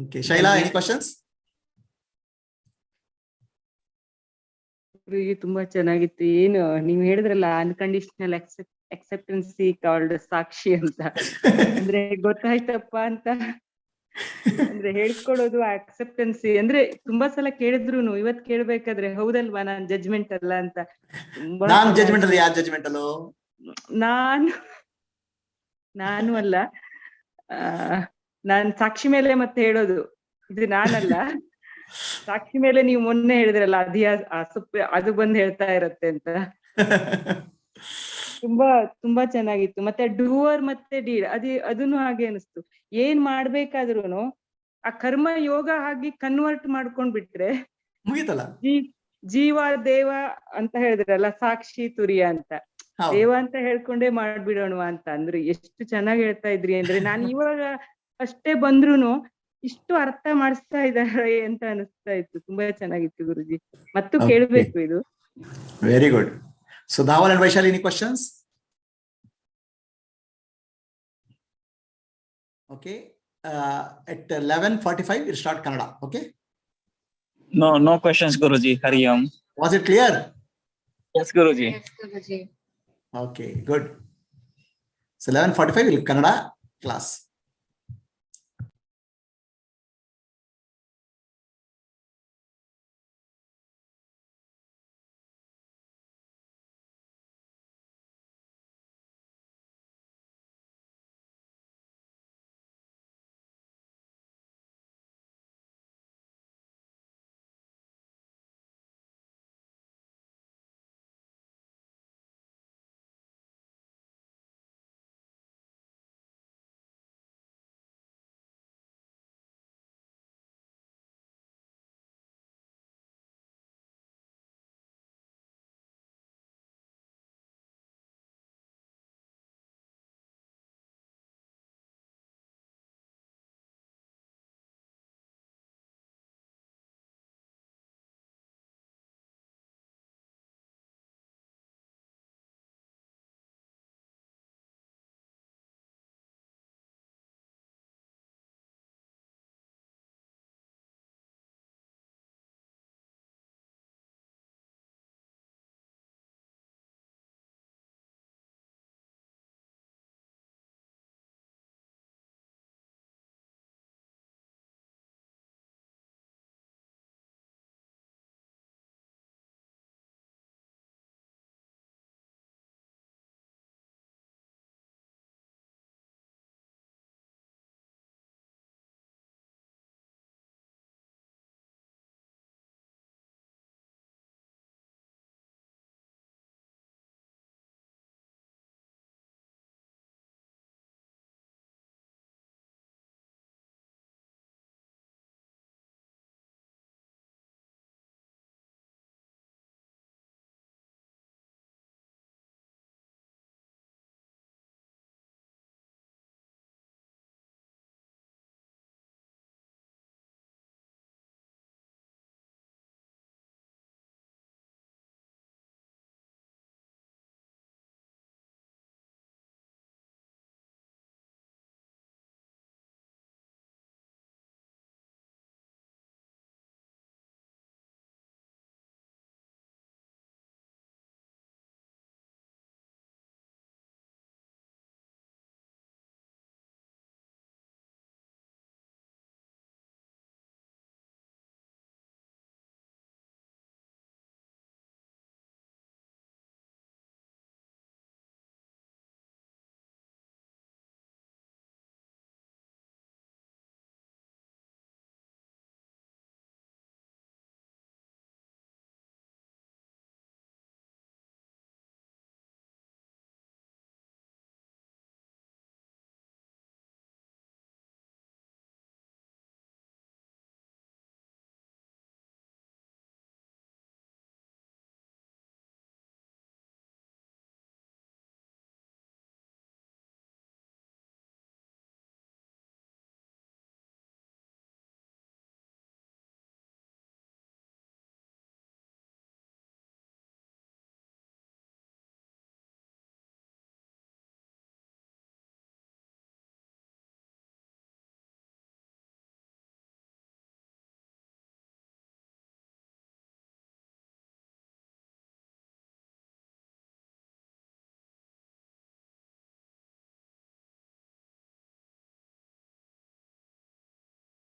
Okay. Shaila, any questions? ತುಂಬಾ ಚೆನ್ನಾಗಿತ್ತು. ಏನು ನೀವ್ ಹೇಳಿದ್ರಲ್ಲ, unconditional ಅಕ್ಸೆಪ್ಟೆನ್ಸಿ called ಸಾಕ್ಷಿ ಅಂತ. ಅಂದ್ರೆ ಗೊತ್ತಾಯ್ತಪ್ಪ ಅಂತ. ಅಂದ್ರೆ ಹೇಳ್ಕೊಡೋದು ಅಕ್ಸೆಪ್ಟೆನ್ಸಿ ಅಂದ್ರೆ ತುಂಬಾ ಸಲ ಕೇಳಿದ್ರು ಇವತ್ ಕೇಳ್ಬೇಕಾದ್ರೆ ಹೌದಲ್ವಾ ನಾನ್ ಜಡ್ಜ್ಮೆಂಟ್ ಅಲ್ಲ ಅಂತ. ನಾನ್ ಜಡ್ಜ್ಮೆಂಟ್ ಅಲ್ಲ. ಯಾರ್ ಜಡ್ಜ್ಮೆಂಟ್ ಅಲ್ಲೋ? ನಾನು ಅಲ್ಲ. ನಾನ್ ಸಾಕ್ಷಿ ಮೇಲೆ ಮತ್ತೆ ಹೇಳೋದು ಇದು ನಾನಲ್ಲ. ಸಾಕ್ಷಿ ಮೇಲೆ ನೀವು ಮೊನ್ನೆ ಹೇಳಿದ್ರಲ್ಲ, ಅದು ಬಂದ್ ಹೇಳ್ತಾ ಇರತ್ತೆ ಅಂತ. ತುಂಬಾ ಚೆನ್ನಾಗಿತ್ತು. ಮತ್ತೆ ಡೂವರ್ ಮತ್ತೆ ಡೀಡ್ ಅದನ್ನು ಹಾಗೆ ಅನಿಸ್ತು. ಏನ್ ಮಾಡ್ಬೇಕಾದ್ರುನು ಆ ಕರ್ಮ ಯೋಗ ಆಗಿ ಕನ್ವರ್ಟ್ ಮಾಡ್ಕೊಂಡ್ಬಿಟ್ರೆ ಮುಗೀತಲ್ಲ. ಜೀವ ದೇವ ಅಂತ ಹೇಳಿದ್ರಲ್ಲ, ಸಾಕ್ಷಿ ತುರಿಯ ಅಂತ, ದೇವ ಅಂತ ಹೇಳ್ಕೊಂಡೇ ಮಾಡ್ಬಿಡೋಣ ಅಂತ. ಅಂದ್ರೆ ಎಷ್ಟು ಚೆನ್ನಾಗಿ ಹೇಳ್ತಾ ಇದ್ರಿ ಅಂದ್ರೆ, ನಾನು ಇವಾಗ ಅಷ್ಟೇ ಬಂದ್ರುನು ಇಷ್ಟು ಅರ್ಥ ಮಾಡಿಸ್ತಾ ಇದ್ದಾರೆ ಅಂತ ಅನಿಸ್ತಾ ಇತ್ತು. ತುಂಬಾ ಚೆನ್ನಾಗಿತ್ತು ಗುರುಜಿ, ಮತ್ತು ಕೇಳ್ಬೇಕು ಇದು. Very good. So Dhaval and Vaishali, any questions? Okay. At 11:45 we'll start Kannada. Okay. No questions, Guruji. Hari Om. Was it clear? Yes, Guruji. Okay, good. So 11:45 will Kannada class.